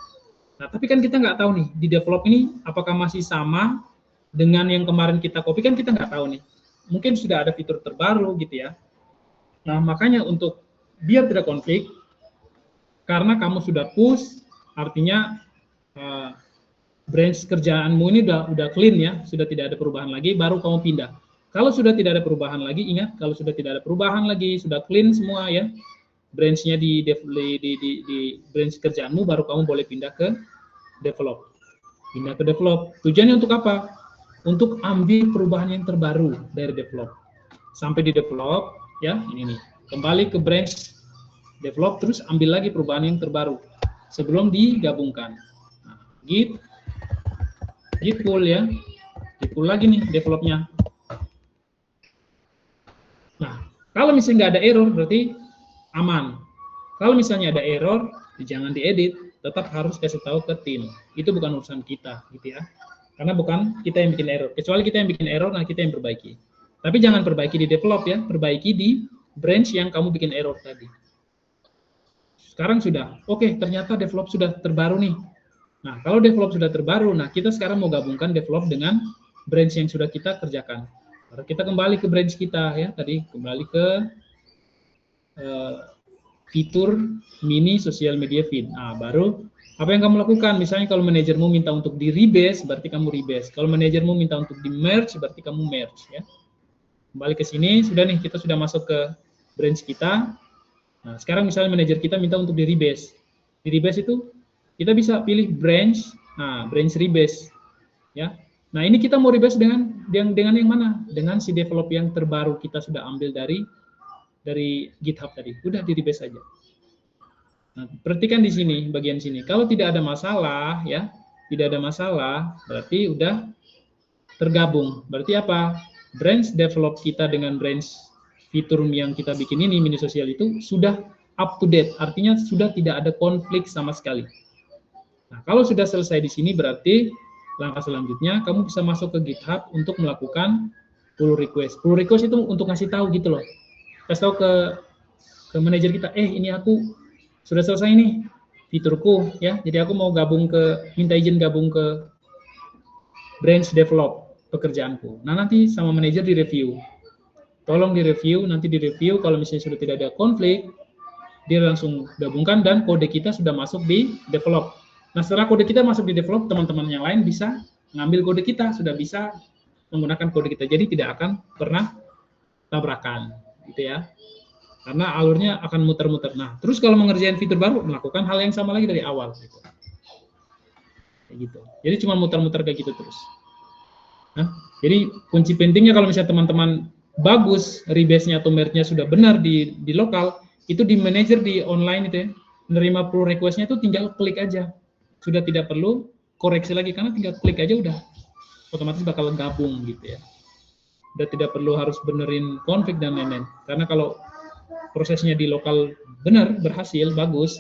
Speaker 1: Nah, tapi kan kita nggak tahu nih, di develop ini apakah masih sama dengan yang kemarin kita copy, kan kita nggak tahu nih. Mungkin sudah ada fitur terbaru gitu ya. Nah, makanya untuk biar tidak konflik, karena kamu sudah push, artinya branch kerjaanmu ini udah clean ya, sudah tidak ada perubahan lagi, baru kamu pindah. Kalau sudah tidak ada perubahan lagi, ingat, kalau sudah tidak ada perubahan lagi, sudah clean semua ya, branch-nya di branch kerjaanmu, baru kamu boleh pindah ke develop. Pindah ke develop. Tujuannya untuk apa? Untuk ambil perubahan yang terbaru dari develop. Sampai di develop, ya, ini nih. Kembali ke branch develop, terus ambil lagi perubahan yang terbaru sebelum digabungkan. Nah, git pull ya, git pull lagi nih developnya. Nah, kalau misalnya nggak ada error berarti aman. Kalau misalnya ada error, jangan diedit, tetap harus kasih tahu ke tim. Itu bukan urusan kita, gitu ya. Karena bukan kita yang bikin error. Kecuali kita yang bikin error, nah kita yang perbaiki. Tapi jangan perbaiki di develop ya, perbaiki di branch yang kamu bikin error tadi. Sekarang sudah, oke, ternyata develop sudah terbaru nih. Nah, kalau develop sudah terbaru, nah kita sekarang mau gabungkan develop dengan branch yang sudah kita kerjakan. Lalu kita kembali ke branch kita ya, tadi kembali ke fitur mini social media feed. Nah, baru apa yang kamu lakukan? Misalnya kalau manajermu minta untuk di rebase, berarti kamu rebase. Kalau manajermu minta untuk di merge, berarti kamu merge ya. Kembali ke sini, sudah nih kita sudah masuk ke branch kita. Nah, sekarang misalnya manajer kita minta untuk di rebase. Di rebase itu kita bisa pilih branch, nah branch rebase ya. Nah, ini kita mau rebase dengan yang mana? Dengan si develop yang terbaru kita sudah ambil dari GitHub tadi. Udah di rebase saja. Nah, perhatikan di sini, bagian sini. Kalau tidak ada masalah, ya, tidak ada masalah, berarti udah tergabung. Berarti apa? Branch develop kita dengan branch fitur yang kita bikin ini, mini sosial itu, sudah up to date. Artinya sudah tidak ada konflik sama sekali. Nah, kalau sudah selesai di sini, berarti langkah selanjutnya, kamu bisa masuk ke GitHub untuk melakukan pull request. Pull request itu untuk ngasih tahu gitu loh. Kasih tahu ke manajer kita, ini aku sudah selesai nih fiturku ya, jadi aku mau minta izin gabung ke branch develop pekerjaanku. Nah, nanti sama manajer direview, tolong direview, nanti direview kalau misalnya sudah tidak ada konflik, dia langsung gabungkan dan kode kita sudah masuk di develop. Nah, setelah kode kita masuk di develop, teman-teman yang lain bisa ngambil kode kita, sudah bisa menggunakan kode kita, jadi tidak akan pernah tabrakan gitu ya. Karena alurnya akan muter-muter. Nah, terus kalau mengerjain fitur baru, melakukan hal yang sama lagi dari awal. Gitu. Kayak gitu. Jadi cuma muter-muter kayak gitu terus. Nah, jadi kunci pentingnya kalau misalnya teman-teman bagus, rebase-nya atau merge-nya sudah benar di lokal, itu di manager di online itu ya, menerima pull request-nya itu tinggal klik aja. Sudah tidak perlu koreksi lagi, karena tinggal klik aja udah otomatis bakal gabung gitu ya. Udah tidak perlu harus benerin config dan lain-lain. Karena kalau prosesnya di lokal benar, berhasil, bagus,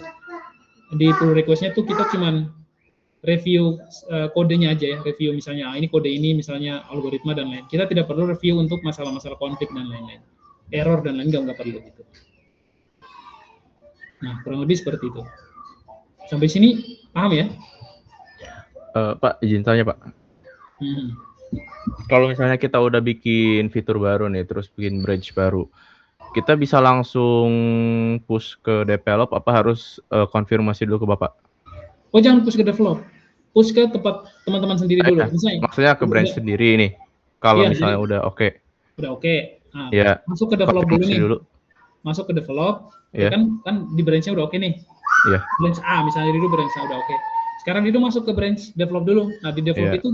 Speaker 1: di pull request-nya tuh kita cuman review kodenya aja ya, review misalnya ini kode ini misalnya algoritma dan lain. Kita tidak perlu review untuk masalah-masalah konflik dan lain-lain, error dan lain nggak perlu gitu. Nah, kurang lebih seperti itu. Sampai sini paham ya?
Speaker 2: Pak, izin tanya Pak. Kalau misalnya kita udah bikin fitur baru nih, terus bikin branch baru, kita bisa langsung push ke develop apa harus konfirmasi dulu ke Bapak?
Speaker 1: Oh, jangan push ke develop. Push ke tempat teman-teman sendiri dulu.
Speaker 2: Maksudnya ke branch sendiri nih. Kalau misalnya udah oke.
Speaker 1: Udah oke. Nah,
Speaker 2: ya,
Speaker 1: masuk ke develop dulu nih. Masuk ke develop, ya. kan di branch-nya udah oke nih.
Speaker 2: Iya.
Speaker 1: Branch A misalnya dulu branch A udah oke. Sekarang itu masuk ke branch develop dulu. Nah, di develop itu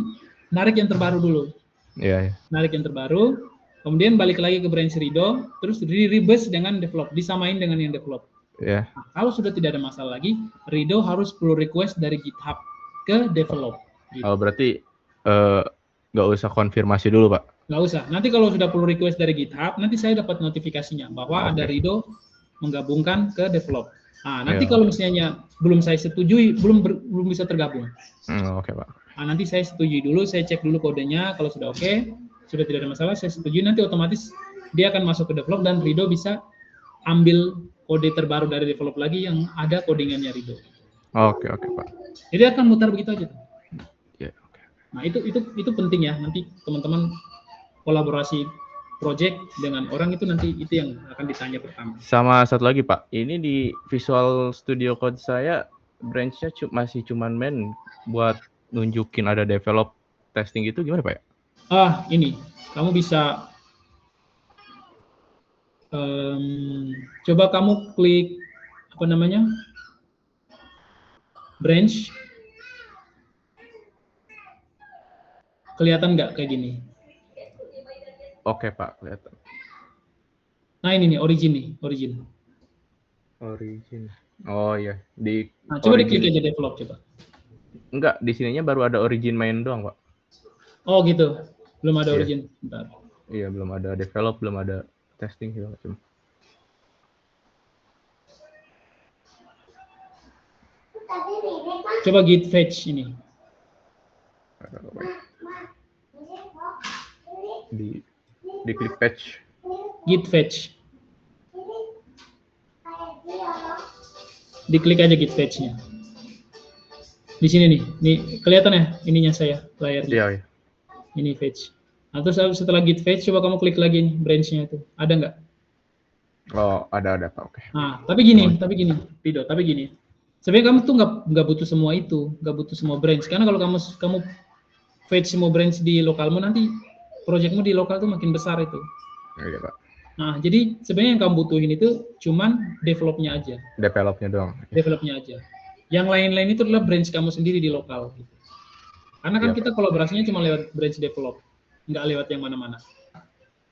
Speaker 1: narik yang terbaru dulu.
Speaker 2: Iya.
Speaker 1: Narik yang terbaru, kemudian balik lagi ke branch Rido, terus di-rebase dengan develop, disamain dengan yang develop.
Speaker 2: Nah,
Speaker 1: kalau sudah tidak ada masalah lagi, Rido harus pull request dari GitHub ke develop.
Speaker 2: Gitu. Oh, berarti nggak usah konfirmasi dulu, Pak?
Speaker 1: Nggak usah. Nanti kalau sudah pull request dari GitHub, nanti saya dapat notifikasinya bahwa ada Rido menggabungkan ke develop. Nah, nanti kalau misalnya belum saya setujui, belum bisa tergabung.
Speaker 2: Oke, Pak.
Speaker 1: Nah, nanti saya setujui dulu, saya cek dulu kodenya, kalau sudah oke, sudah tidak ada masalah, saya setujui, nanti otomatis dia akan masuk ke develop dan Rido bisa ambil kode terbaru dari develop lagi yang ada codingannya Rido.
Speaker 2: Oke, Pak.
Speaker 1: Jadi akan mutar begitu aja.
Speaker 2: Oke.
Speaker 1: Nah, itu penting ya, nanti teman-teman kolaborasi project dengan orang itu nanti itu yang akan ditanya pertama.
Speaker 2: Sama satu lagi Pak, ini di Visual Studio Code saya branch-nya masih cuman main buat nunjukin ada develop testing gitu, gimana Pak ya?
Speaker 1: Ini kamu bisa coba kamu klik apa namanya branch, kelihatan nggak kayak gini?
Speaker 2: Oke Pak, kelihatan.
Speaker 1: Nah ini nih, origin.
Speaker 2: Origin. Oh iya,
Speaker 1: Nah, coba diklik aja develop coba.
Speaker 2: Enggak, di sininya baru ada origin main doang, Pak.
Speaker 1: Oh gitu, belum ada origin. Bentar.
Speaker 2: Iya, belum ada develop, belum ada testing segala macam.
Speaker 1: Coba git fetch ini.
Speaker 2: Di klik patch.
Speaker 1: Git fetch. Diklik aja git fetch-nya. Di sini nih kelihatan ya ininya saya layarnya.
Speaker 2: Iya.
Speaker 1: Ini fetch. Nah, terus setelah git fetch coba kamu klik lagi nih branch-nya itu. Ada nggak?
Speaker 2: Oh, ada Pak. Oke.
Speaker 1: Nah, tapi gini, Pido, tapi gini. Sebenarnya kamu tuh nggak butuh semua itu, nggak butuh semua branch. Karena kalau kamu fetch semua branch di lokalmu nanti projectmu di lokal tuh makin besar itu.
Speaker 2: Iya, Pak.
Speaker 1: Nah, jadi sebenarnya yang kamu butuhin itu cuman developnya aja.
Speaker 2: Developnya doang.
Speaker 1: Developnya aja. Yang lain-lain itu adalah branch kamu sendiri di lokal. Gitu. Karena kan kita kolaborasinya cuma lewat branch develop, nggak lewat yang mana-mana.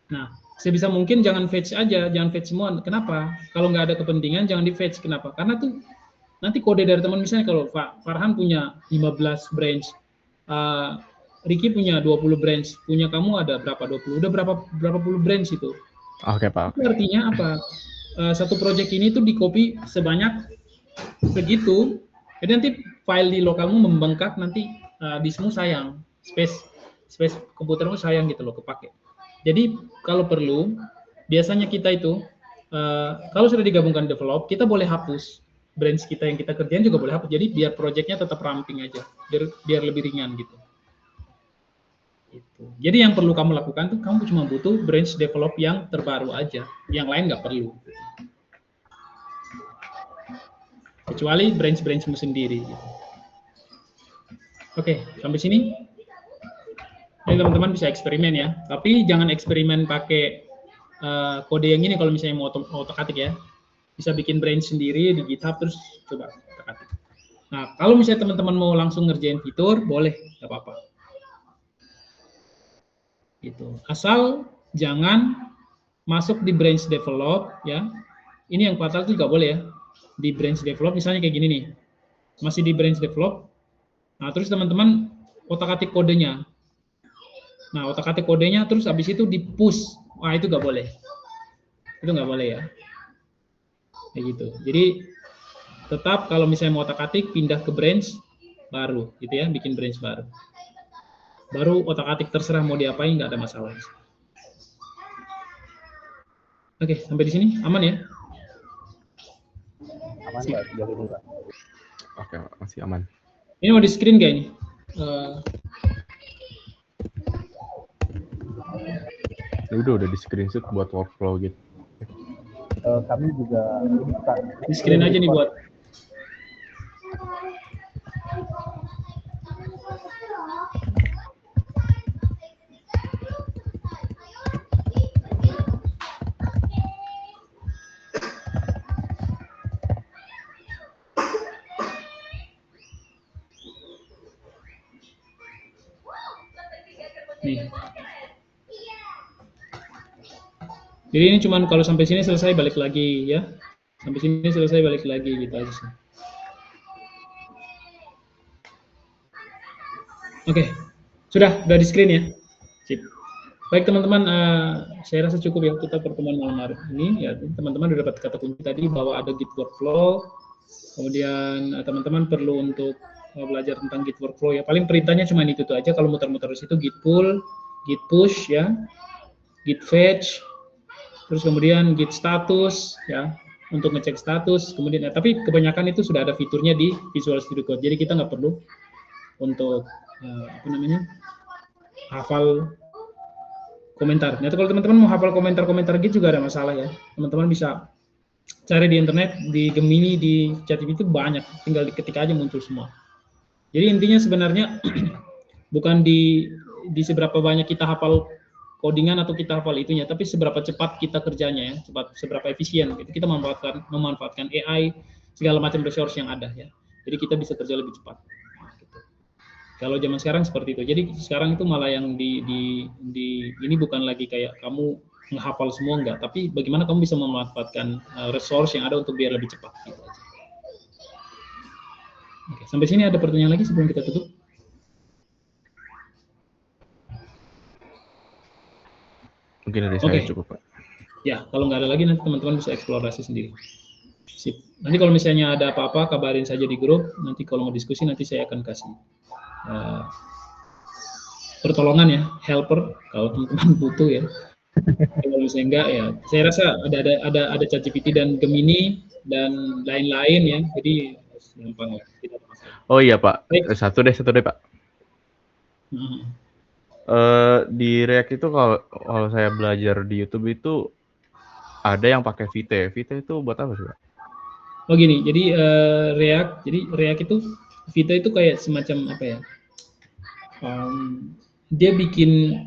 Speaker 1: Nah, sebisa mungkin jangan fetch aja, jangan fetch semua. Kenapa? Kalau nggak ada kepentingan jangan di fetch. Kenapa? Karena tuh nanti kode dari teman, misalnya kalau Farhan punya 15 branch, Ricky punya 20 branch, punya kamu ada berapa? 20. Udah berapa puluh branch itu.
Speaker 2: Oke, Pak.
Speaker 1: Itu artinya apa? Satu project ini tuh di-copy sebanyak segitu. Jadi nanti file di lokalmu membengkak, nanti diskmu sayang, space komputermu sayang gitu loh kepake. Jadi kalau perlu, biasanya kita itu kalau sudah digabungkan develop, kita boleh hapus branch kita yang kita kerjain juga boleh hapus. Jadi biar projectnya tetap ramping aja, biar lebih ringan gitu. Jadi yang perlu kamu lakukan tuh kamu cuma butuh branch develop yang terbaru aja, yang lain nggak perlu. Kecuali branch-branchmu sendiri. Gitu. Oke, sampai sini. Jadi teman-teman bisa eksperimen ya, tapi jangan eksperimen pakai kode yang ini kalau misalnya mau otak-atik ya. Bisa bikin branch sendiri di GitHub terus coba otak-atik. Nah, kalau misalnya teman-teman mau langsung ngerjain fitur, boleh, nggak apa-apa. Gitu. Asal jangan masuk di branch develop ya. Ini yang fatal itu nggak boleh ya. Di branch develop misalnya kayak gini nih. Masih di branch develop. Nah, terus teman-teman otak-atik kodenya. Nah, otak-atik kodenya terus habis itu di-push. Wah, itu nggak boleh. Itu nggak boleh ya. Kayak gitu. Jadi tetap kalau misalnya mau otak-atik pindah ke branch baru gitu ya, bikin branch baru. Baru otak-atik terserah mau diapain, nggak ada masalah. Oke, sampai di sini aman ya?
Speaker 3: Aman Pak, sejauh ini Pak.
Speaker 2: Oke, masih aman.
Speaker 1: Ini mau di screen kayak ini.
Speaker 2: Udah di screenshot buat workflow gitu.
Speaker 3: Kami juga ini Pak.
Speaker 1: Di screen aja nih buat. Nih. Jadi ini cuman kalau sampai sini selesai balik lagi ya. Sampai sini selesai balik lagi gitu aja sih. Oke. Sudah di screen ya. Sip. Baik teman-teman, saya rasa cukup ya kita pertemuan malam hari ini ya. Teman-teman sudah dapat kata kunci tadi bahwa ada Git workflow. Kemudian teman-teman perlu untuk belajar tentang Git workflow ya. Paling perintahnya cuma itu tuh aja, kalau muter-muter di situ Git pull, Git push ya, Git fetch, terus kemudian Git status ya untuk ngecek status. Kemudian tapi kebanyakan itu sudah ada fiturnya di Visual Studio Code. Jadi kita nggak perlu untuk hafal komentar. Nah, kalau teman-teman mau hafal komentar-komentar Git juga ada masalah ya. Teman-teman bisa cari di internet, di Gemini, di ChatGPT itu banyak, tinggal diketik aja muncul semua. Jadi intinya sebenarnya bukan di seberapa banyak kita hafal codingan atau kita hafal itunya, tapi seberapa cepat kita kerjanya ya, seberapa efisien gitu. Kita memanfaatkan AI segala macam resource yang ada ya. Jadi kita bisa kerja lebih cepat. Gitu. Kalau zaman sekarang seperti itu. Jadi sekarang itu malah yang ini bukan lagi kayak kamu menghafal semua enggak, tapi bagaimana kamu bisa memanfaatkan resource yang ada untuk biar lebih cepat gitu aja. Oke, sampai sini ada pertanyaan lagi sebelum kita tutup?
Speaker 2: Mungkin dari saya cukup, Pak.
Speaker 1: Ya, kalau nggak ada lagi nanti teman-teman bisa eksplorasi sendiri. Sip. Nanti kalau misalnya ada apa-apa kabarin saja di grup. Nanti kalau mau diskusi nanti saya akan kasih pertolongan ya, helper kalau teman-teman butuh ya. Kalau misalnya enggak ya, saya rasa ada ChatGPT dan Gemini dan lain-lain ya. Jadi gampang lah.
Speaker 2: Oh iya Pak,
Speaker 1: Baik.
Speaker 2: satu deh Pak. Di React itu kalau saya belajar di YouTube itu ada yang pakai Vite. Vite itu buat apa sih Pak?
Speaker 1: Oh gini, jadi React itu Vite itu kayak semacam apa ya? Dia bikin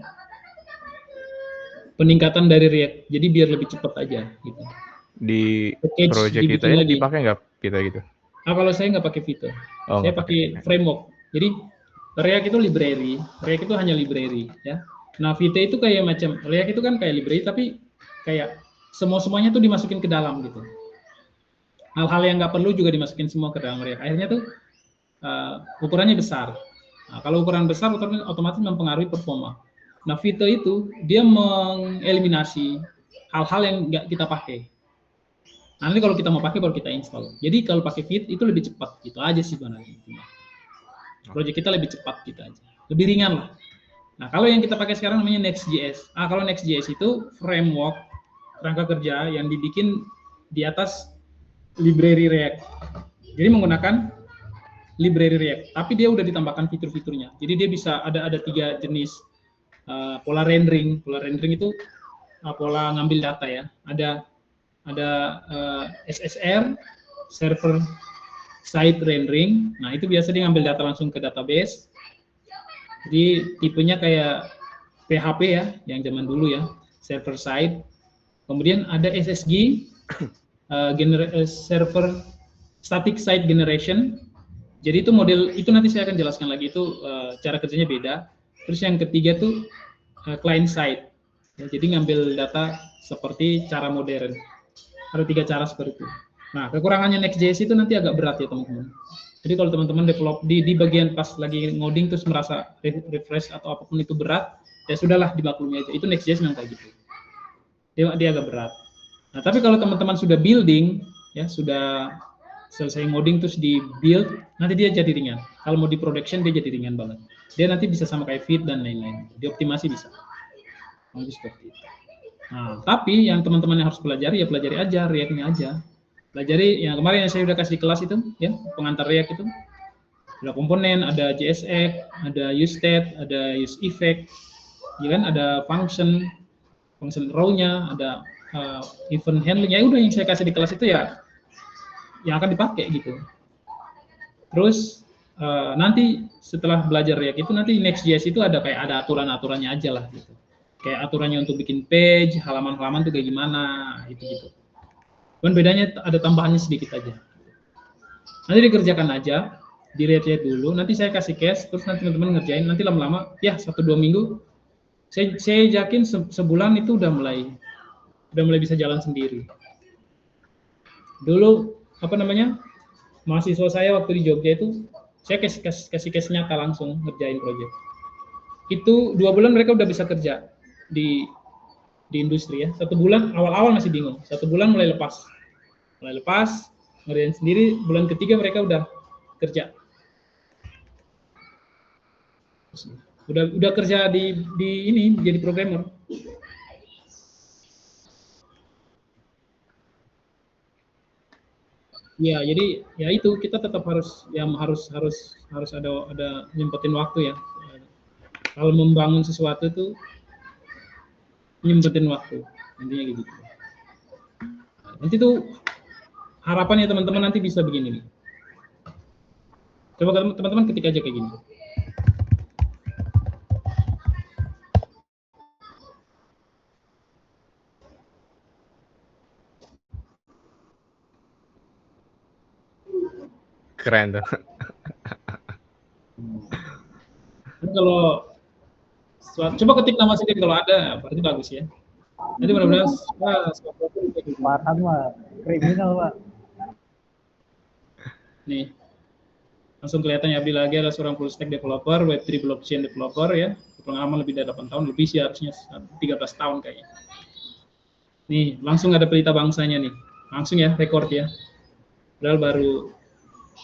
Speaker 1: peningkatan dari React, jadi biar lebih cepat aja gitu.
Speaker 2: Di project kita ini dipakai nggak kita gitu?
Speaker 1: Kalau saya nggak pakai Vite, saya pakai framework. Jadi React itu library, React itu hanya library ya. Nah Vite itu kayak macam React itu kan kayak library tapi kayak semuanya tuh dimasukin ke dalam gitu. Hal-hal yang nggak perlu juga dimasukin semua ke dalam React. Akhirnya tuh ukurannya besar. Nah, kalau ukuran besar otomatis mempengaruhi performa. Nah, Vite itu dia mengeliminasi hal-hal yang nggak kita pakai. Nanti kalau kita mau pakai baru kita install. Jadi kalau pakai Vite itu lebih cepat, gitu aja sih sebenarnya. Project kita lebih cepat gitu aja, lebih ringan lah. Nah, kalau yang kita pakai sekarang namanya Next.js. Kalau Next.js itu framework kerangka kerja yang dibikin di atas library React. Jadi menggunakan library React, tapi dia udah ditambahkan fitur-fiturnya. Jadi dia bisa ada 3 jenis pola rendering. Pola rendering itu pola ngambil data ya. Ada SSR, server side rendering. Nah, itu biasa dia ngambil data langsung ke database. Jadi tipenya kayak PHP ya, yang zaman dulu ya, server side. Kemudian ada SSG, server static site generation. Jadi itu model itu nanti saya akan jelaskan lagi itu cara kerjanya beda. Terus yang ketiga tuh client side. Ya, jadi ngambil data seperti cara modern. Ada 3 cara seperti itu. Nah, kekurangannya Next.js itu nanti agak berat ya teman-teman. Jadi kalau teman-teman develop di bagian pas lagi ngoding terus merasa refresh atau apapun itu berat, ya sudahlah dimaklumi aja. Itu Next.js memang kayak gitu. Dia agak berat. Nah, tapi kalau teman-teman sudah building, ya sudah selesai ngoding terus di build, nanti dia jadi ringan. Kalau mau di production dia jadi ringan banget. Dia nanti bisa sama kayak Vite dan lain-lain. Dioptimasi bisa. Nanti seperti itu. Nah, tapi yang teman-teman yang harus pelajari ya pelajari aja React-nya aja. Pelajari yang kemarin yang saya udah kasih di kelas itu, ya pengantar React itu. Ada komponen, ada JSX, ada useState, ada useEffect, ya kan? Ada function row-nya, ada event handling. Ya udah yang saya kasih di kelas itu ya yang akan dipakai gitu. Terus nanti setelah belajar React itu nanti Next.js itu ada kayak ada aturan-aturannya aja lah gitu. Kayak aturannya untuk bikin page, halaman-halaman tuh kayak gimana, gitu. Cuman bedanya ada tambahannya sedikit aja. Nanti dikerjakan aja, dilihat-lihat dulu, nanti saya kasih case, terus nanti teman-teman ngerjain, nanti lama-lama, ya 1-2 minggu, saya yakin sebulan itu udah mulai bisa jalan sendiri. Dulu, mahasiswa saya waktu di Jogja itu, saya kasih case nyata langsung ngerjain project. Itu 2 bulan mereka udah bisa kerja di industri ya. 1 bulan awal-awal masih bingung. 1 bulan mulai lepas, ngerjain sendiri. Bulan ketiga mereka udah kerja. Udah kerja di ini jadi programmer. Ya, jadi ya itu kita tetap harus ada nyempetin waktu ya. Kalau membangun sesuatu itu nyempetin waktu, intinya gitu. Nanti tuh harapannya teman-teman nanti bisa begini nih. Coba teman-teman ketik aja kayak gini.
Speaker 2: Keren tuh.
Speaker 1: Kalau coba ketik nama sendiri kalau ada, berarti bagus ya. Jadi mudah-mudahan
Speaker 3: Farhan mah kriminal Pak.
Speaker 1: nih langsung kelihatan ya, Abdi lagi adalah seorang full stack developer, Web3 blockchain developer ya, pengalaman lebih dari 8 tahun, lebih sih harusnya 13 tahun kayaknya. Nih langsung ada Pelita Bangsanya nih, langsung ya record ya, padahal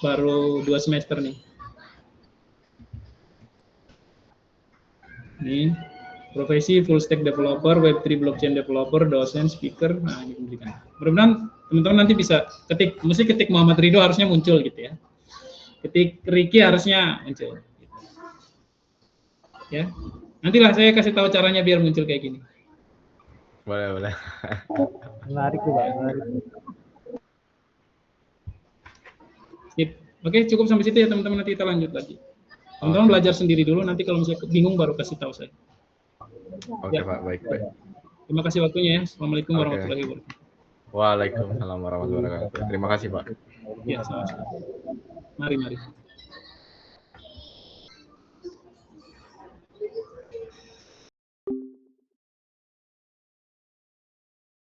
Speaker 1: baru 2 semester nih. Nih profesi full stack developer, Web3 blockchain developer, dosen, speaker. Nah ini memberikan. Mudah-mudahan teman-teman nanti bisa mesti ketik Muhammad Ridho harusnya muncul gitu ya. Ketik Ricky harusnya muncul. Ya, nantilah saya kasih tahu caranya biar muncul kayak gini.
Speaker 2: Boleh.
Speaker 3: Menarik tuh Pak, menarik.
Speaker 1: Sip. Oke, cukup sampai situ ya teman-teman, nanti kita lanjut lagi. Teman-teman belajar sendiri dulu, nanti kalau misalnya bingung baru kasih tahu saya.
Speaker 2: Oke, Pak, baik.
Speaker 1: Terima kasih waktunya ya. Assalamualaikum warahmatullahi wabarakatuh.
Speaker 2: Waalaikumsalam warahmatullahi wabarakatuh. Terima kasih, Pak.
Speaker 1: Ya, sama-sama. Mari.